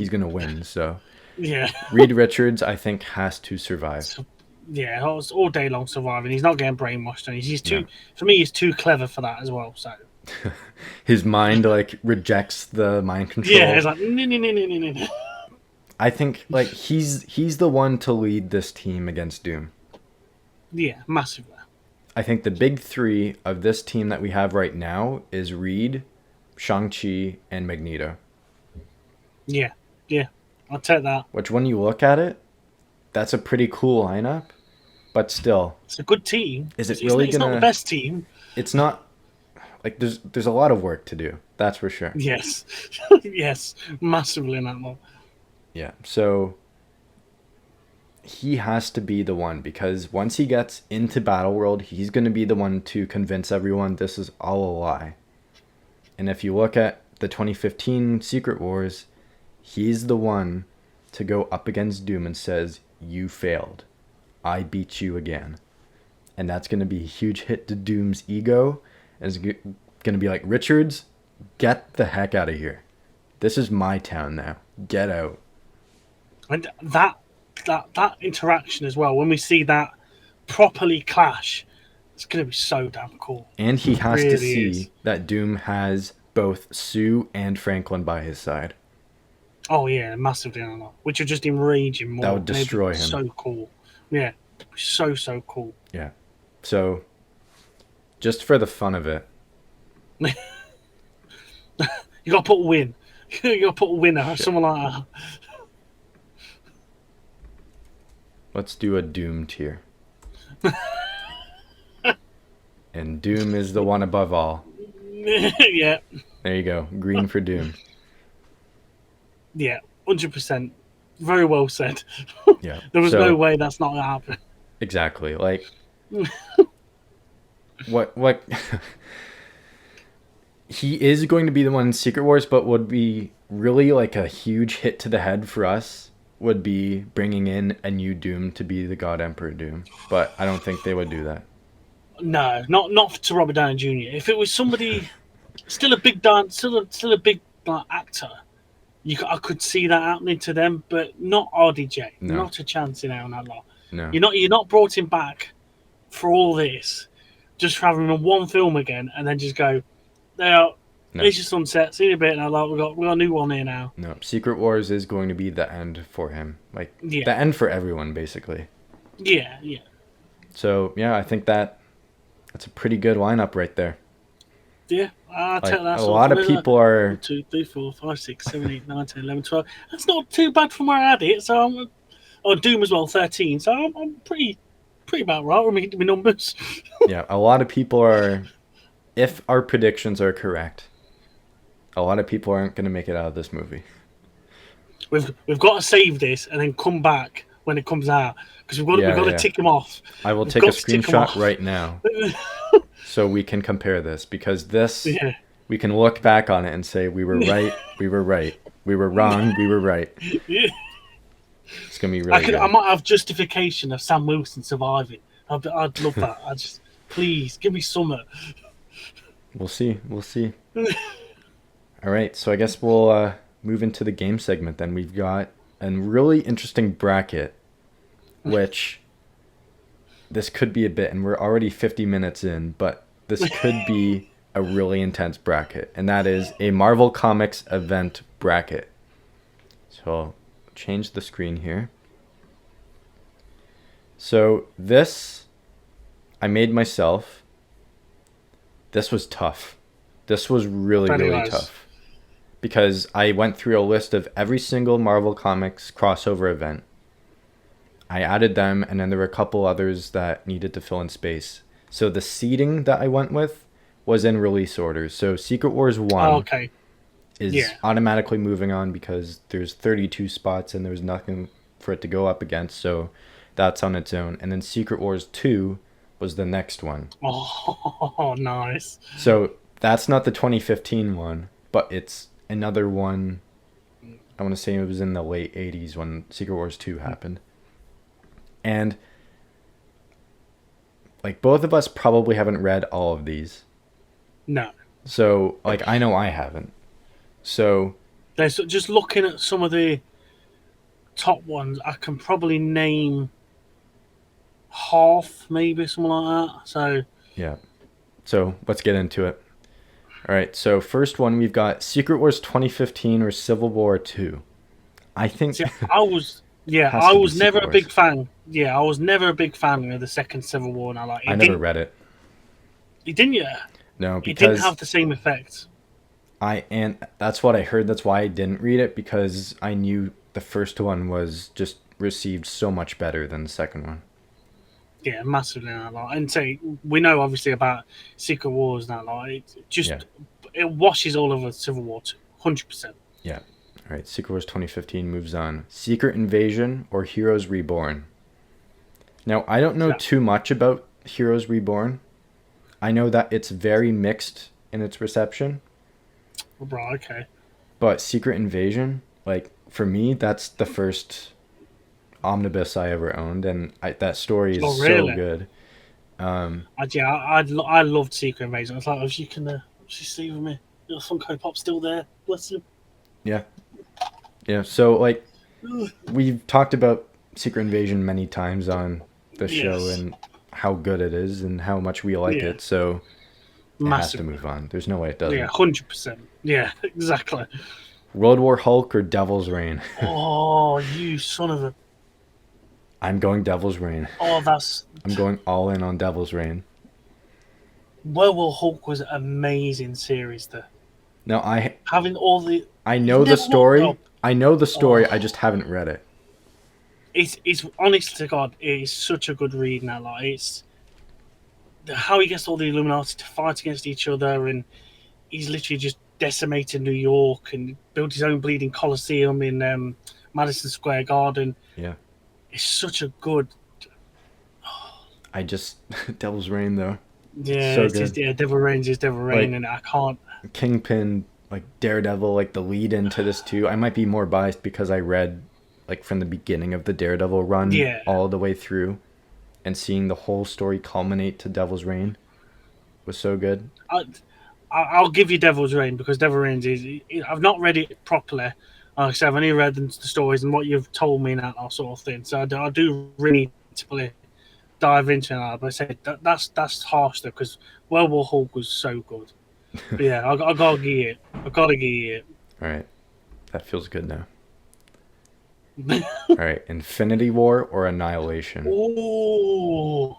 gonna win. So Yeah. Reed Richards, I think, has to survive. So, yeah, it's all day long surviving. He's not getting brainwashed, and he's too. No. For me, he's too clever for that as well. So His mind like rejects the mind control. yeah, it's like no. I think like he's the one to lead this team against Doom. Yeah, massively. I think the big three of this team that we have right now is Reed, Shang-Chi, and Magneto. Yeah, I'll take that. Which, when you look at it, that's a pretty cool lineup. But still, It's a good team. Is it really It's not gonna- the best team. it's not like there's a lot of work to do. That's for sure. Yes, yes, massively in that one. Yeah. So he has to be the one, because once he gets into Battle World, he's going to be the one to convince everyone this is all a lie. And if you look at the 2015 Secret Wars, he's the one to go up against Doom and says, "You failed. I beat you again." And that's going to be a huge hit to Doom's ego. And it's going to be like, "Richards, get the heck out of here. This is my town now. Get out." And that interaction as well, when we see that properly clash, it's going to be so damn cool. And he has to Really see is. that Doom has both Sue and Franklin by his side. Oh yeah, massively on that, which would just enrage him more. That would destroy him. So cool. Yeah, so cool. Yeah. So, just for the fun of it, You got to put win. You got to put a winner or someone like that. let's do a Doom tier. And Doom is the one above all. Yeah, There you go. Green for Doom. yeah, 100%. Very well said. Yeah. There was So, no way that's not going to happen. Exactly. Like, what he is going to be the one in Secret Wars, but would be really like a huge hit to the head for us would be bringing in a new Doom to be the God Emperor Doom. But I don't think they would do that. No, not to Robert Downey Jr. If it was somebody still a big actor, I could see that happening to them, but not RDJ. No. Not a chance in hell in that lot. No. You're not brought him back for all this, just for having him in one film again, and then just go, there. No. Here's your sunset. See you in a bit now. Like, we got a new one here now. No. Secret Wars is going to be the end for him. Like, Yeah. the end for everyone, basically. Yeah. So, yeah, I think that's a pretty good lineup right there. Yeah, I'll Like, take that. a lot of people are... 1, 2, 3, 4, 5, 6, 7, 8, 9, 10, 11, 12. That's not too bad from where I had it. So I'm on Doom as well, 13. So I'm pretty about right with my numbers. Yeah, a lot of people are... If our predictions are correct, a lot of people aren't going to make it out of this movie. We've got to save this and then come back when it comes out, because we've got to tick them off. I will We've take a got to tick 'em screenshot off. right now so we can compare this, because this, Yeah. we can look back on it and say we were right, we were right, we were wrong, we were right. Yeah. It's going to be really good. I might have justification of Sam Wilson surviving. I'd love that. Please give me some. We'll see. All right, so I guess we'll move into the game segment then. We've got a really interesting bracket, which this could be a bit, and we're already 50 minutes in, but this could be a really intense bracket, and that is a Marvel Comics event bracket. So I'll change the screen here. So this, I made myself. This was tough. This was really tough. Because I went through a list of every single Marvel Comics crossover event. I added them, and then there were a couple others that needed to fill in space. So the seeding that I went with was in release order. So Secret Wars 1 is automatically moving on because there's 32 spots and there's nothing for it to go up against. So that's on its own. And then Secret Wars 2 was the next one. Oh, nice. So that's not the 2015 one, but it's another one. I want to say it was in the late 80s when Secret Wars 2 happened. And like both of us probably haven't read all of these. No. So like I know I haven't. So There's just looking at some of the top ones, I can probably name half, maybe something like that. So yeah. So let's get into it. All right. So first one we've got Secret Wars 2015 or Civil War 2. I think see, has I to be was never Secret a Wars. big fan. Yeah, I was never a big fan of the second Civil War. And I like I it. never read it. It didn't. Yeah, No, it didn't because have the same effect. and that's what I heard. That's why I didn't read it because I knew the first one was just received so much better than the second one. Yeah, massively. And say we know obviously about Secret Wars now. Like it just Yeah. it washes all over Civil War 100%. Yeah. All right. Secret Wars 2015 moves on. Secret Invasion or Heroes Reborn. Now I don't know Yeah. too much about Heroes Reborn. I know that it's very mixed in its reception, Right. Okay. but Secret Invasion, like for me, that's the first omnibus I ever owned, and that story is Oh, so really? good. I loved Secret Invasion. I was like, oh, you can she's leaving me. The Funko Pop's still there. Bless him. Yeah, yeah. So like we've talked about Secret Invasion many times on the show Yes. and how good it is and how much we like Yeah. it. So it has to Massive. move on. There's no way it doesn't. Yeah, 100%. Yeah, exactly. World War Hulk or Devil's Reign. Oh, you son of a. I'm going Devil's Reign. Oh, that's. I'm going all in on Devil's Reign. Werewolf Hulk was an amazing series, though. No, Having all the. I know You've the never story. looked up. I know the story. Oh. I just haven't read it. It's honest to God, it is such a good read now. Like, it's. How he gets all the Illuminati to fight against each other, and he's literally just decimated New York and built his own bleeding Coliseum in Madison Square Garden. Yeah. It's such a good. I just Devil's Reign though. Yeah, So it's just, good. yeah, Devil Reigns is Devil Reign, Like- and I can't. Kingpin, like Daredevil, like the lead into this too. I might be more biased because I read like from the beginning of the Daredevil run Yeah. all the way through, and seeing the whole story culminate to Devil's Reign was so good. I'll give you Devil's Reign because Devil Reigns is. I've not read it properly. Like I said, I've only read the stories and what you've told me and that sort of thing. So I do really need to probably dive into that. But I said that's harsh though because Werewolf Hulk was so good. But yeah, I gotta give you it. I gotta give you it. All right, that feels good now. All right, Infinity War or Annihilation. Ooh.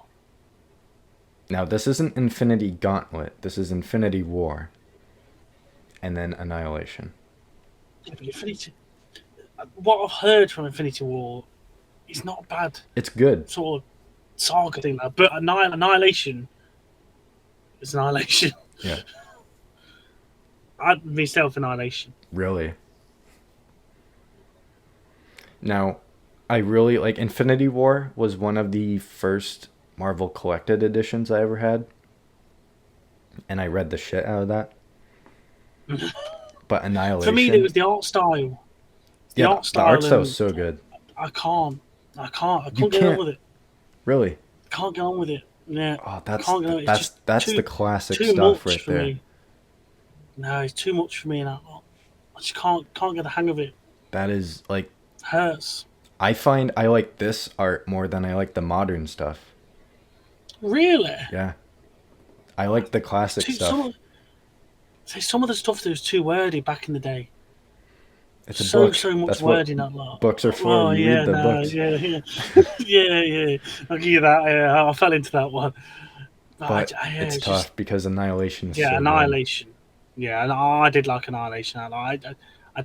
Now this isn't Infinity Gauntlet. This is Infinity War, and then Annihilation. Infinity. What I've heard from Infinity War, it's not bad. It's good. Sort of saga thing, but Annihilation is Annihilation. Yeah. I'd myself Annihilation. Really. Now, I really like Infinity War was one of the first Marvel collected editions I ever had. And I read the shit out of that. But Annihilation. For me, it was the art style. the art style and was so good. I couldn't You get on can't- with it. Really. Can't get on with it. Yeah. Oh, that's Can't get on. It's that's just that's too- the classic too stuff much right for there. me. No, it's too much for me, and I just can't get the hang of it. That is like Hurts. I find I like this art more than I like the modern stuff. Really? Yeah. I like the classic Too, stuff. some of the stuff that was too wordy back in the day. It's a so book. much That's word what in that lot. books are for. Oh You yeah, read the books. yeah. I'll give you that. Yeah, I fell into that one. But it's just- tough because Annihilation is so Yeah, good. Annihilation. Yeah, and I did like Annihilation. I'd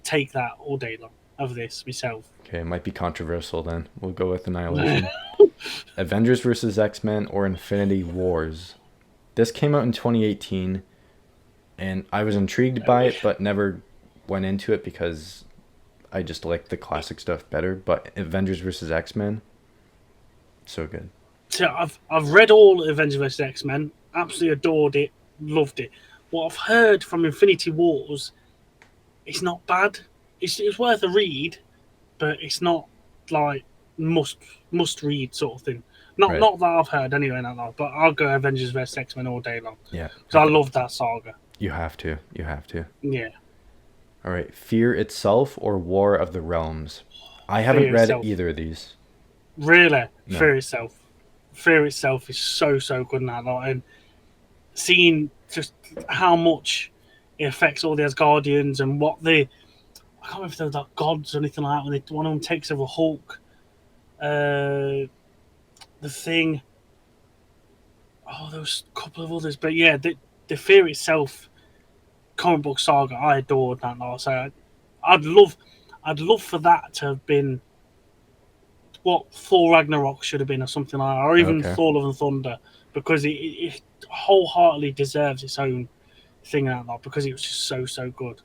take that all day long over this myself. Okay, it might be controversial then. We'll go with Annihilation. Avengers vs. X-Men or Infinity Wars. This came out in 2018, and I was intrigued by it, but never went into it because I just liked the classic stuff better. But Avengers vs. X-Men, so good. So I've read all Avengers vs X-Men, absolutely adored it, loved it. What I've heard from Infinity Wars it's not bad. It's worth a read, but it's not like must must read sort of thing. Not Right. not that I've heard anyway. Not but I'll go Avengers vs X Men all day long Yeah. because I love that saga. You have to. You have to. Yeah, All right. Fear Itself or War of the Realms? I haven't Fear read itself. either of these. Really, No. Fear itself. Fear itself is so good in that lot, and seeing just how much it affects all the Asgardians and what they. I can't remember if they're like gods or anything like that. When one of them takes over Hulk, the Thing. Oh, there was a couple of others, but yeah, the Fear itself comic book saga, I adored that lot. So I'd love for that to have been what Thor Ragnarok should have been, or something like that, or even Okay. Thor Love and Thunder, because it wholeheartedly deserves its own thing out there because it was just so good.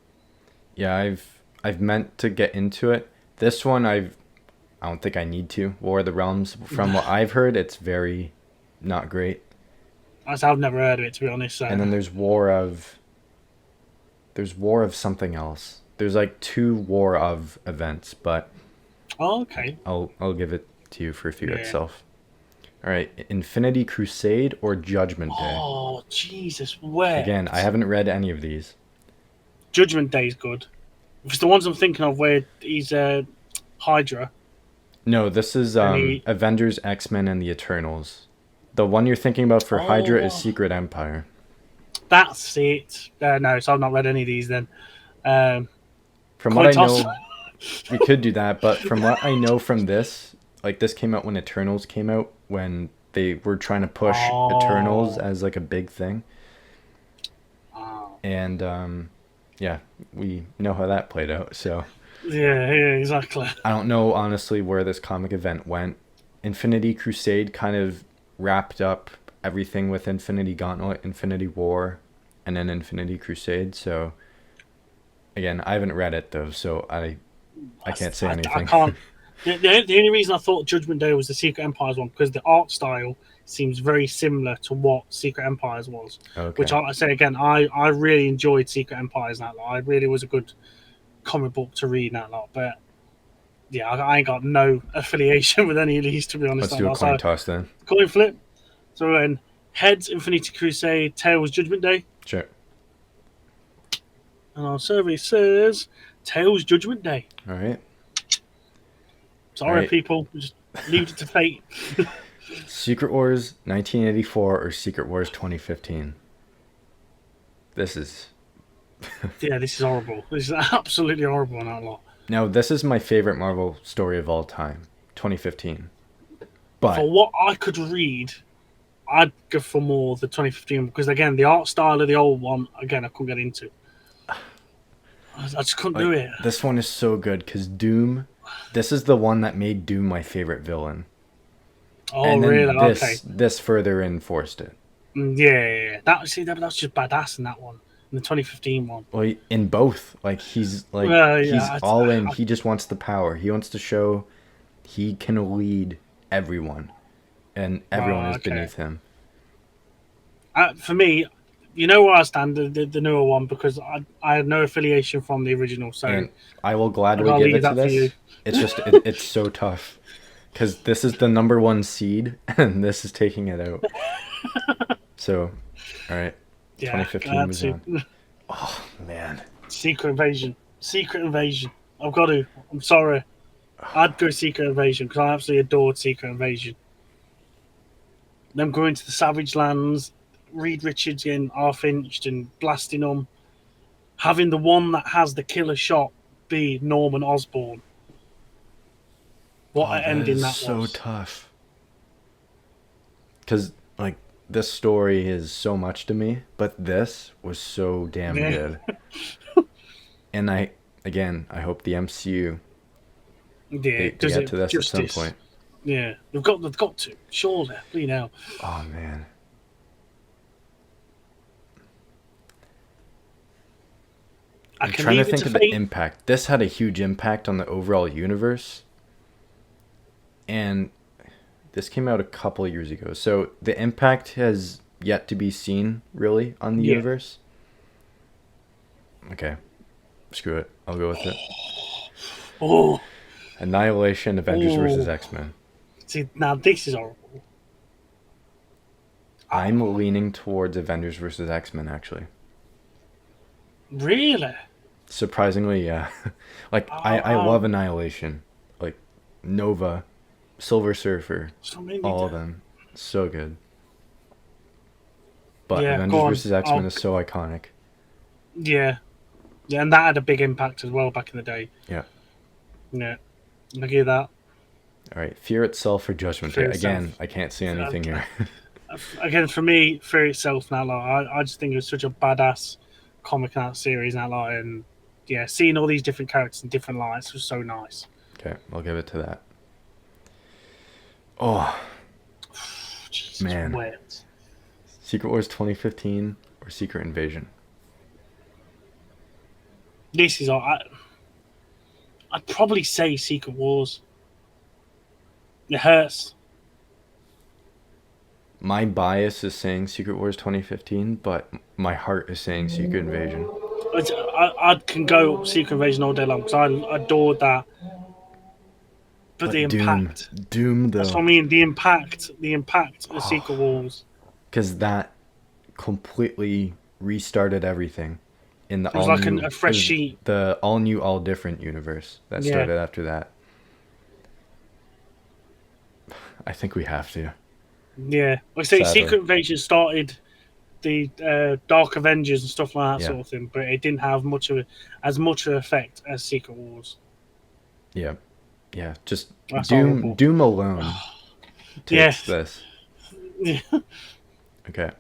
Yeah, I've meant to get into it. This one I don't think I need to. War of the Realms. From what I've heard, it's very not great. I've never heard of it, to be honest. So. And then there's War of something else. There's like two War of events, but Oh, okay. I'll give it to you for Fear Yeah. Itself. All right, Infinity Crusade or Judgment Day? Oh, Jesus, where? Again, I haven't read any of these. Judgment Day is good. It's the ones I'm thinking of where he's Hydra. No, this is Avengers, X-Men, and the Eternals. The one you're thinking about for Hydra is Oh. Secret Empire. That's it. No, so I've not read any of these then. From what I toss. know, we could do that, but from what I know from this, like this came out when Eternals came out, when they were trying to push Eternals as like a big thing. Oh. And yeah, we know how that played out. So Yeah, exactly. I don't know honestly where this comic event went. Infinity Crusade kind of wrapped up everything with Infinity Gauntlet, Infinity War, and then Infinity Crusade. So again, I haven't read it though, so I can't say anything. I can't. The only reason I thought Judgment Day was the Secret Empires one because the art style seems very similar to what Secret Empires was. Okay. Which I say again, I really enjoyed Secret Empires that lot. It really was a good comic book to read that lot. But yeah, I ain't got no affiliation with any of these, to be honest. Let's do a coin toss then. Coin flip. So we're in Heads, Infinity Crusade, Tails, Judgment Day. Sure. And our survey says Tails, Judgment Day. All right. Sorry, Right. people. Just leave it to fate. Secret Wars 1984 or Secret Wars 2015? This is... Yeah, this is horrible. This is absolutely horrible on that lot. Now, this is my favorite Marvel story of all time, 2015. But For what I could read, I'd go for more the 2015 because, again, the art style of the old one, again, I couldn't get into. I just couldn't do it. This one is so good because Doom, this is the one that made Doom my favorite villain. Oh, And then really? this further enforced it. Yeah. That's just badass in that one. In the 2015 one. Well, in both, like he's all in. He just wants the power. He wants to show he can lead everyone, and everyone is beneath him. For me, you know where I stand, the newer one, because I had no affiliation from the original. So And I will gladly give it to this. It's just it's so tough because this is the number one seed, and this is taking it out. So, all right. Yeah, 2015 was on. Oh, man. Secret Invasion. I've got to. I'm sorry. I'd go Secret Invasion because I absolutely adored Secret Invasion. Them going to the Savage Lands, Reed Richards getting half-inched and blasting them. Having the one that has the killer shot be Norman Osborn. What an ending that was. So tough. Because, like, this story is so much to me, but this was so damn good. And I hope the MCU they get to this at some point. Yeah, they've got to. Surely, you know. Oh man. I'm trying to think of the impact. This had a huge impact on the overall universe. And this came out a couple of years ago. So the impact has yet to be seen, really, on the universe. Okay. Screw it. I'll go with it. Oh, Annihilation, Avengers versus oh. X-Men. See, now this is horrible. I'm leaning towards Avengers versus X-Men, actually. Really? Surprisingly, yeah. Like, I love Annihilation. Like, Nova, Silver Surfer, all of them. So good. But Yeah, Avengers go on. versus X-Men is so iconic. Yeah. Yeah, and that had a big impact as well back in the day. Yeah. Yeah. I hear that. All right. Fear Itself or Judgment Day. Again, I can't see anything here. Again, for me, Fear Itself now, like, I just think it was such a badass comic art series now, like, and yeah, seeing all these different characters in different lights was so nice. Okay, I'll give it to that. Oh, Jesus, man. wept. Secret Wars 2015 or Secret Invasion? This is I'd probably say Secret Wars. It hurts. My bias is saying Secret Wars 2015, but my heart is saying Secret Invasion. I can go Secret Invasion all day long because I adored that. But the impact. Doom, though. That's what I mean. The impact of Secret Wars. Because that completely restarted everything in the It was all like new, a fresh sheet. The all new, all different universe that started after that. I think we have to. Yeah, like I say, Sadly. Secret Invasion started the Dark Avengers and stuff like that sort of thing, but it didn't have as much of an effect as Secret Wars. Yeah, yeah. Just That's horrible. Doom alone takes this. Yeah. Okay.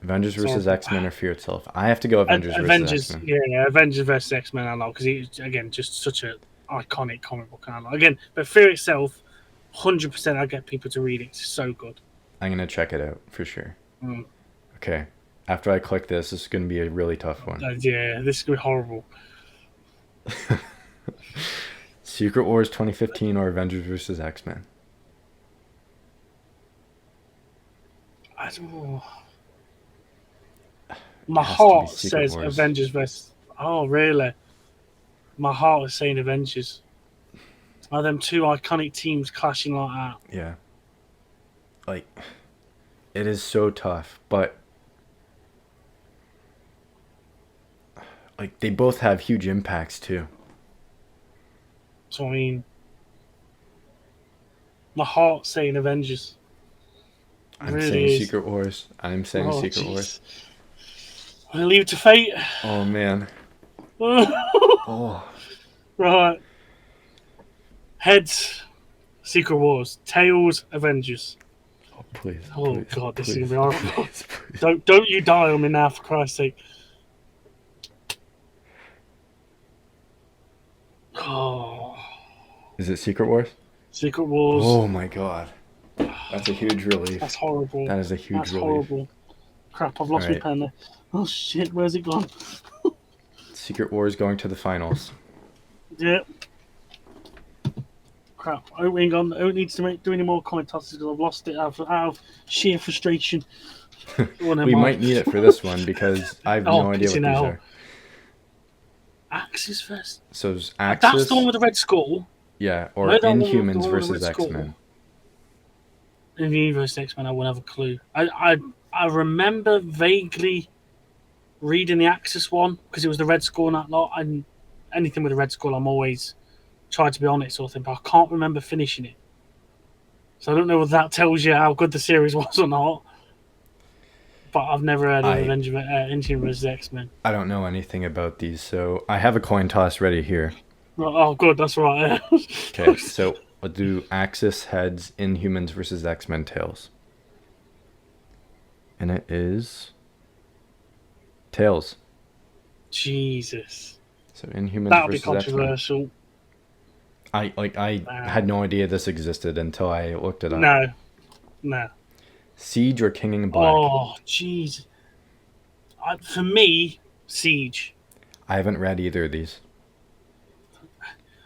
Avengers versus X-Men or Fear Itself? I have to go Avengers versus X-Men. Yeah, Avengers versus X-Men. I know because it's again just such an iconic comic book. I know again, but Fear Itself, 100%. I get people to read it. It's so good. I'm gonna check it out for sure. Mm. Okay. After I click this is gonna be a really tough one. Yeah, this is gonna be horrible. Secret Wars 2015 or Avengers versus X-Men? I don't know. My heart says Wars. Avengers versus. Oh, really? My heart is saying Avengers. Are them two iconic teams clashing like that? Yeah. Like, it is so tough, but like they both have huge impacts too. So I mean, my heart's saying Avengers. I'm saying Secret Wars. I'm saying Secret Wars. I leave it to fate. Oh man. Oh. Right. Heads, Secret Wars. Tails, Avengers. Oh please. Oh please, god, this please, is gonna be horrible. Please. Don't you die on me now, for Christ's sake. Oh. Is it Secret Wars? Secret Wars. Oh my god. That's a huge relief. That's horrible. That is a huge That's relief. horrible. Crap, I've lost my pen there. Oh shit, where's it gone? Secret Wars going to the finals. Yeah. Crap. I don't need to do any more comment tosses because I've lost it out of sheer frustration. We might need it for this one because I have no idea what these are. Axis first. So it's Axis. That's the one with the red skull. Yeah, or Inhumans versus X-Men. Inhumans versus X-Men, I won't have a clue. I remember vaguely reading the Axis one because it was the red skull and that lot. And anything with a red skull, I'm always trying to be on it, sort of thing. But I can't remember finishing it. So I don't know whether that tells you how good the series was or not. But I've never heard of Inhumans versus X-Men. I don't know anything about these, so I have a coin toss ready here. Oh, good, that's right. Okay, so we'll do Axis heads, Inhumans versus X-Men tails. And it is tails. Jesus. So Inhumans That'll be versus X-Men. controversial. I had no idea this existed until I looked it up. No. Siege or King in Black? Oh, jeez. For me, Siege. I haven't read either of these.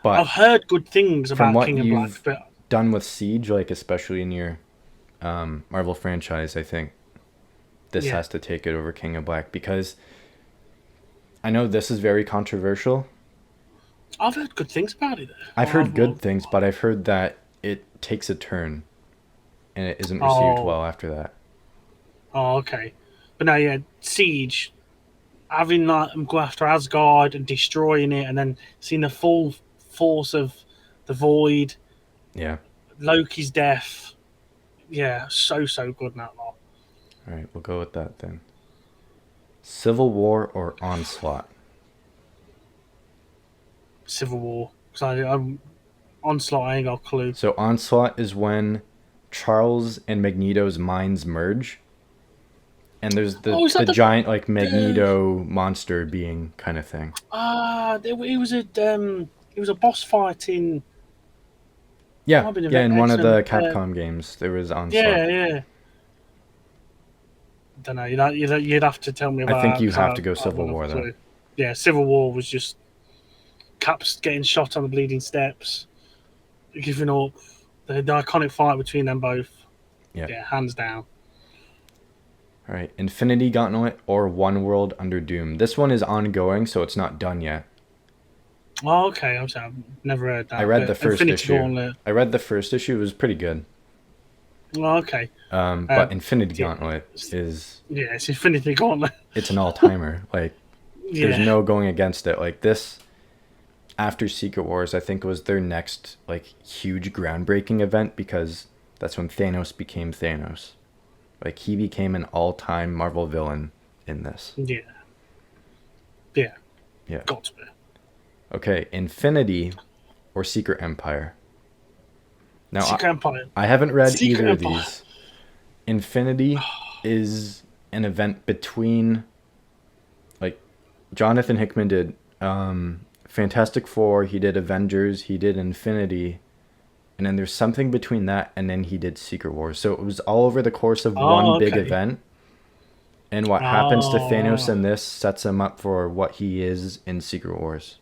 But I've heard good things about King in Black. But done with Siege, like especially in your Marvel franchise, I think this has to take it over King of Black because I know this is very controversial. I've heard good things about it. I've Though. heard good things, but I've heard that it takes a turn and it isn't received Oh, well after that. oh, okay. But no, yeah, Siege, having like them go after Asgard and destroying it, and then seeing the full force of the Void, Yeah. Loki's death. Yeah, so good in that lot. All right, we'll go with that then. Civil War or Onslaught? Civil War. Because I'm Onslaught, I ain't got a clue. So Onslaught is when Charles and Magneto's minds merge, and there's Oh, is the that giant like the Magneto monster being kind of thing. it was a boss fight in Yeah, might have been yeah. In one of X-Men. the Capcom games, there was Onslaught. Yeah. Don't know. You'd have to tell me I about think that you 'cause have to go I Civil wouldn't War have a though. clue. Yeah, Civil War was just Caps getting shot on the bleeding steps, giving up. The iconic fight between them both. Yeah. Yeah, hands down. All right, Infinity Gauntlet or One World Under Doom. This one is ongoing, so it's not done yet. Oh, okay. I'm sorry, I've never heard that. I read But the first Infinity issue. Gauntlet. I read the first issue. It was pretty good. Oh, okay. But Infinity yeah, Gauntlet is yeah, it's Infinity Gauntlet. it's an all timer. Like there's Yeah. no going against it. Like this after Secret Wars, I think was their next like huge groundbreaking event because that's when Thanos became Thanos. Like he became an all-time Marvel villain in this. Yeah. Yeah. Yeah. Got to be. Okay, Infinity or Secret Empire. Now Secret Empire. I haven't read Secret either of Empire. these. Infinity is an event between like Jonathan Hickman did Fantastic Four, he did Avengers, he did Infinity, and then there's something between that and then he did Secret Wars. So it was all over the course of one big Okay. event. And what happens to Thanos Oh. in this sets him up for what he is in Secret Wars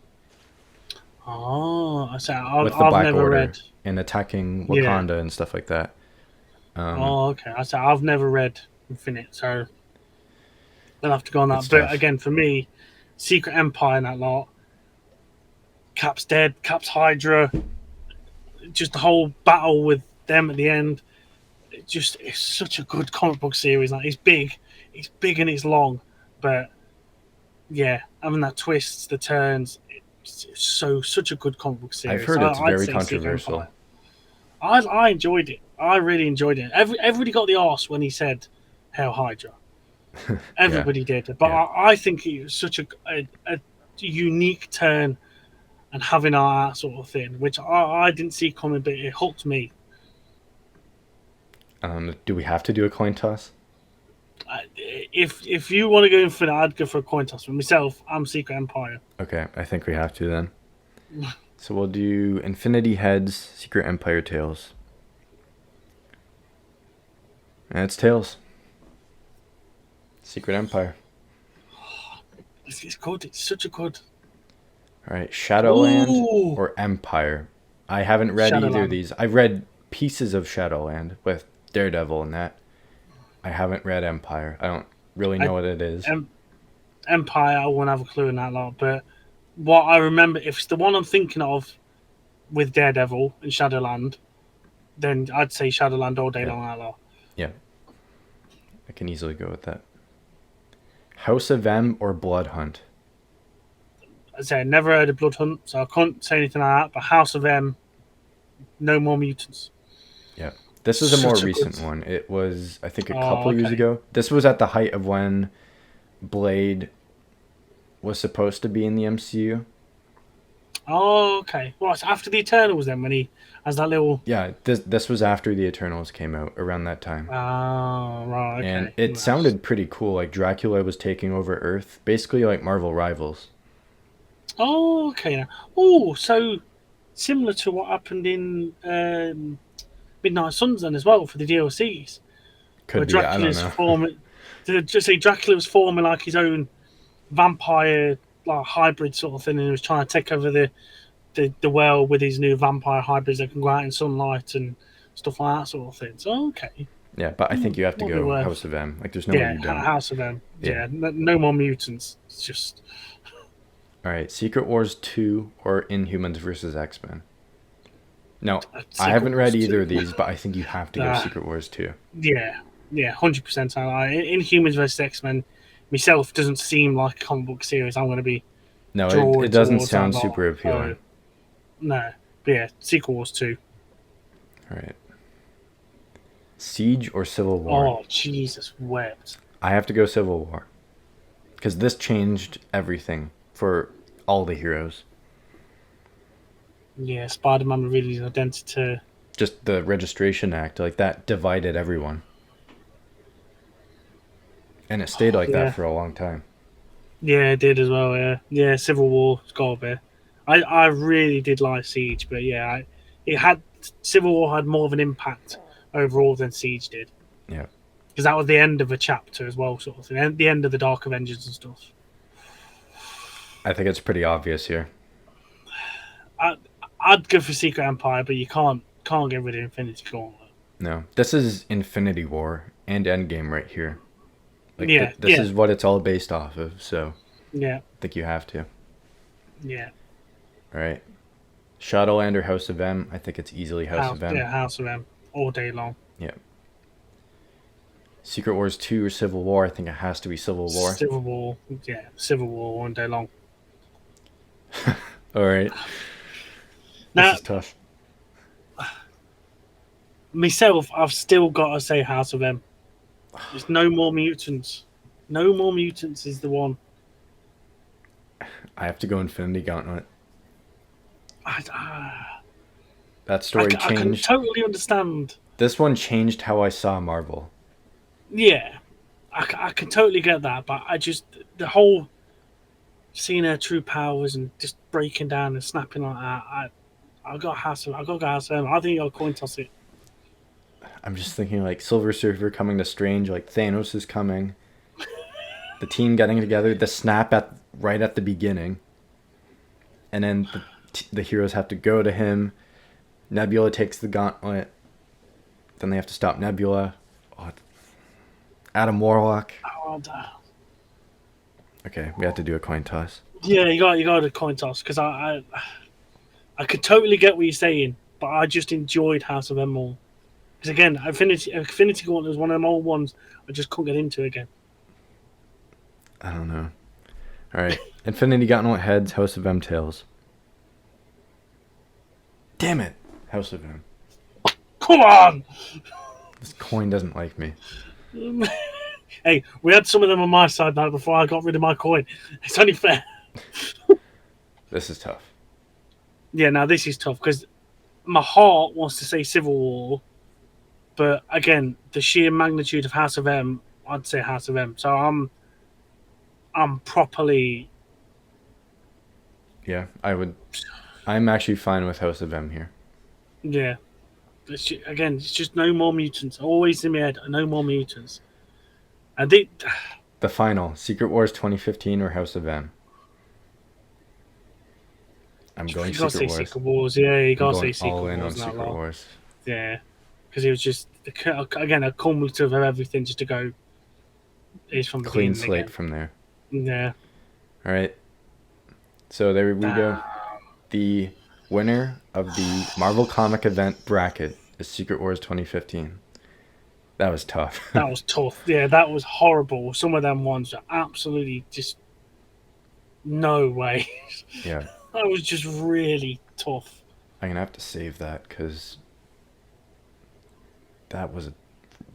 Oh, I say with the I've Black never Order read. and attacking Yeah. Wakanda and stuff like that. Oh, okay. I say I've never read Infinite, so I'll have to go on Good that. stuff. But again, for me, Secret Empire and that lot, Cap's dead, Cap's Hydra, just the whole battle with them at the end. It's such a good comic book series. Like it's big and it's long, but yeah, having that twists, the turns, it's such a good comic book series. I've heard it's I'd very say Secret controversial. Empire. I enjoyed it. I really enjoyed it. Everybody got the arse when he said Hail Hydra. Everybody did. But Yeah. I think it was such a unique turn and having that sort of thing, which I didn't see coming, but it hooked me. Do we have to do a coin toss? If you want to go Infinite, I'd go for a coin toss. For myself, I'm Secret Empire. Okay, I think we have to then. So we'll do Infinity Heads, Secret Empire tails. And it's tails. Secret Empire. It's good. It's such a good. All right, Shadowland Ooh. or Empire. I haven't read either of Shadowland. these. I've read pieces of Shadowland with Daredevil and that. I haven't read Empire. I don't really know what it is. Empire, I won't have a clue in that lot. But what I remember, if it's the one I'm thinking of with Daredevil and Shadowland, then I'd say Shadowland all day Yeah. long. That lot. Yeah, I can easily go with that. House of M or Blood Hunt. I say I never heard of Blood Hunt, so I can't say anything like that. But House of M, no more mutants. Yeah. This is a more Such a recent good- one. It was, I think, a Oh, couple years okay. ago. This was at the height of when Blade was supposed to be in the MCU. Oh, okay. Well, it's after the Eternals then when he has that little. Yeah, this was after the Eternals came out around that time. Oh, right. Okay. And it Nice. sounded pretty cool. Like Dracula was taking over Earth, basically like Marvel Rivals. Oh, okay. Now. Oh, so similar to what happened in Midnight Suns then as well for the DLCs, where Could be, I don't Dracula's know. forming. Just say Dracula was forming like his own vampire like hybrid sort of thing, and he was trying to take over the world with his new vampire hybrids that can go out in sunlight and stuff like that sort of thing. So okay, Yeah, but I think you have to Might be go worth- House of M. Like there's no way yeah, you don't. House of M. Yeah. Yeah, no more mutants. It's just All right, Secret Wars 2 or Inhumans versus X-Men? No, I Secret haven't read Wars either 2. of these, but I think you have to go Secret Wars 2. Yeah, yeah, 100%. In Humans vs X Men, myself doesn't seem like a comic book series I'm going to be No, it drawing doesn't towards that sound lot. super So appealing. no, but yeah, Secret Wars 2. All right. Siege or Civil War? Oh Jesus wept. I have to go Civil War. Because this changed everything for all the heroes. Yeah, Spider-Man revealed his identity. Just the Registration Act, like that divided everyone. And it stayed like that Yeah, for a long time. yeah, it did as well. Yeah, yeah, Civil War, it's got to be. I really did like Siege, but yeah, it had Civil War had more of an impact overall than Siege did. Yeah. Because that was the end of a chapter as well, sort of thing. The end of the Dark Avengers and stuff. I think it's pretty obvious here. I'd go for Secret Empire, but you can't get rid of Infinity Gauntlet. No. This is Infinity War and Endgame right here. Like Yeah, this yeah, is what it's all based off of, so yeah, I think you have to. yeah. All right. Shadowland or House of M? I think it's easily House of M. Yeah, House of M all day long. Yeah. Secret Wars 2 or Civil War? I think it has to be Civil War. Civil War, yeah, Civil War all day long. All right. Now, This is tough. myself, I've still got to say House of M. There's no more mutants. No more mutants is the one. I have to go Infinity Gauntlet. I That story can changed. totally understand. This one changed how I saw Marvel. Yeah, I can totally get that, but I just the whole seeing her true powers and just breaking down and snapping like that. I got House of M. I think I'll coin toss it. I'm just thinking like Silver Surfer coming to Strange, like Thanos is coming. The team getting together, the snap right at the beginning, and then the heroes have to go to him. Nebula takes the gauntlet. Then they have to stop Nebula. Oh, Adam Warlock. Oh, damn. Okay, we have to do a coin toss. Yeah, you got a coin toss because I could totally get what you're saying, but I just enjoyed House of M more. Because again, Infinity Gauntlet was one of them old ones I just couldn't get into again. I don't know. All right, Infinity Gauntlet heads, House of M tails. Damn it, House of M. Come on! This coin doesn't like me. Hey, we had some of them on my side now before I got rid of my coin. It's only fair. This is tough. Yeah, now this is tough because my heart wants to say Civil War, but again, the sheer magnitude of House of M, I'd say House of M. So I'm properly. Yeah, I'm actually fine with House of M here. Yeah. It's just no more mutants. Always in my head, no more mutants. And The final, Secret Wars 2015 or House of M? I'm going you gotta say Secret Wars. Secret Wars. Yeah, you I'm gotta say going Secret all in on Wars. Secret Wars. Yeah, because it was just again a cumulative of everything just to go. Is from the Clean beginning slate again. from there. Yeah. All right. So there we go. The winner of the Marvel Comic Event bracket is Secret Wars 2015. That was tough. That was tough. Yeah, that was horrible. Some of them ones are absolutely just no way. Yeah. That was just really tough. I'm going to have to save that because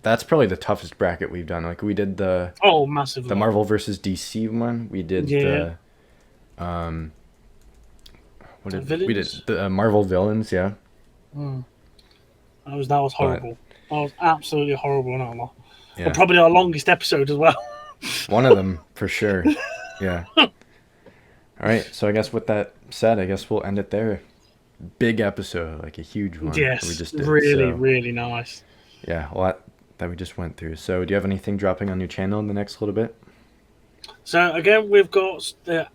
that's probably the toughest bracket we've done. Like we did Massively. the Marvel versus DC one. We did the we did the Marvel villains, yeah. That was horrible. That was absolutely horrible. Not Yeah. But probably our longest episode as well. One of them for sure. Yeah. All right. So I guess with that said, I guess we'll end it there. Big episode, like a huge one. Yes, that we just did. really nice. Yeah, a lot that we just went through. So do you have anything dropping on your channel in the next little bit? So again, we've got a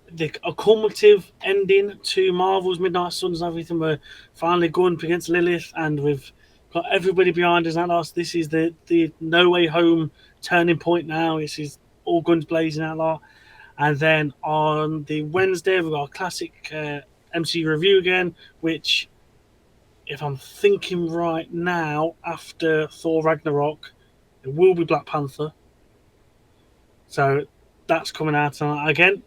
cumulative ending to Marvel's Midnight Suns and everything. We're finally going up against Lilith, and we've got everybody behind us. At last, this is the No Way Home turning point now. This is all guns blazing out lot. And then on the Wednesday, we've got a classic MCU review again, which, if I'm thinking right now, after Thor Ragnarok, it will be Black Panther. So that's coming out tonight. Again,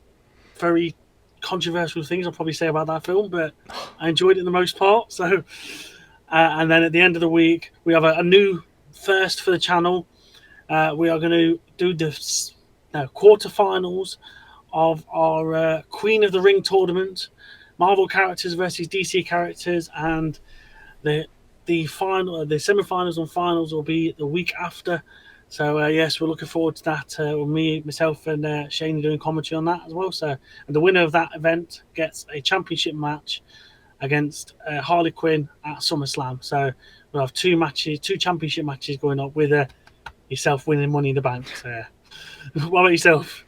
very controversial things I'll probably say about that film, but I enjoyed it in the most part. So, and then at the end of the week, we have a new first for the channel. We are going to do the quarterfinals of our Queen of the Ring tournament, Marvel characters versus DC characters, and the semi-finals and finals will be the week after. So yes, we're looking forward to that. With me, myself, and Shane doing commentary on that as well. So, and the winner of that event gets a championship match against Harley Quinn at SummerSlam. So we'll have two championship matches going up with yourself winning Money in the Bank. So, what about yourself?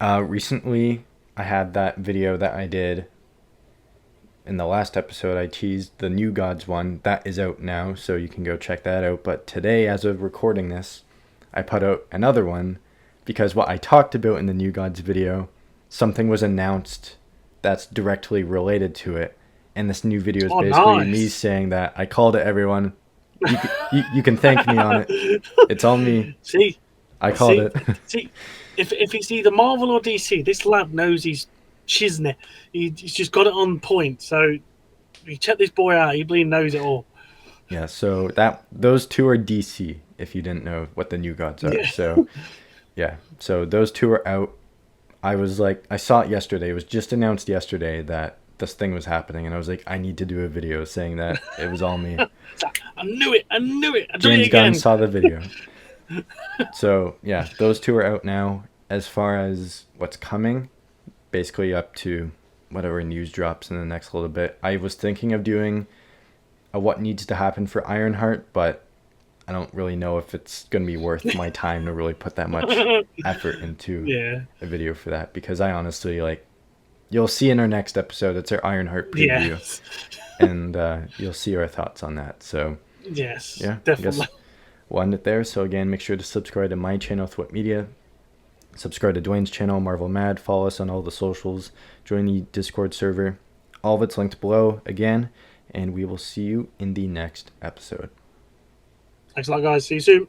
Recently, I had that video that I did in the last episode. I teased the New Gods one. That is out now, so you can go check that out. But today, as of recording this, I put out another one because what I talked about in the New Gods video, something was announced that's directly related to it. And this new video is basically me saying that I called it, everyone. You can thank me on it. It's all me. See, I called it. See, if it's either Marvel or DC, this lad knows he's shiznit. He's just got it on point. So you check this boy out. He bleeding knows it all. Yeah. So those two are DC. If you didn't know what the New Gods are, so yeah. So those two are out. I was like, I saw it yesterday. It was just announced yesterday that this thing was happening, and I was like, I need to do a video saying that it was all me. I knew it. James Gunn saw the video. So yeah, those two are out now. As far as what's coming, basically up to whatever news drops in the next little bit. I was thinking of doing a what needs to happen for Ironheart, but I don't really know if it's going to be worth my time to really put that much effort into a video for that, because I honestly, like, you'll see in our next episode, it's our Ironheart preview, and you'll see our thoughts on that. So yes, yeah, definitely. I guess we'll end it there. So again, make sure to subscribe to my channel, Thwip Media. Subscribe to Dwayne's channel, Marvel Mad. Follow us on all the socials. Join the Discord server. All of it's linked below again, and we will see you in the next episode. Thanks a lot, guys. See you soon.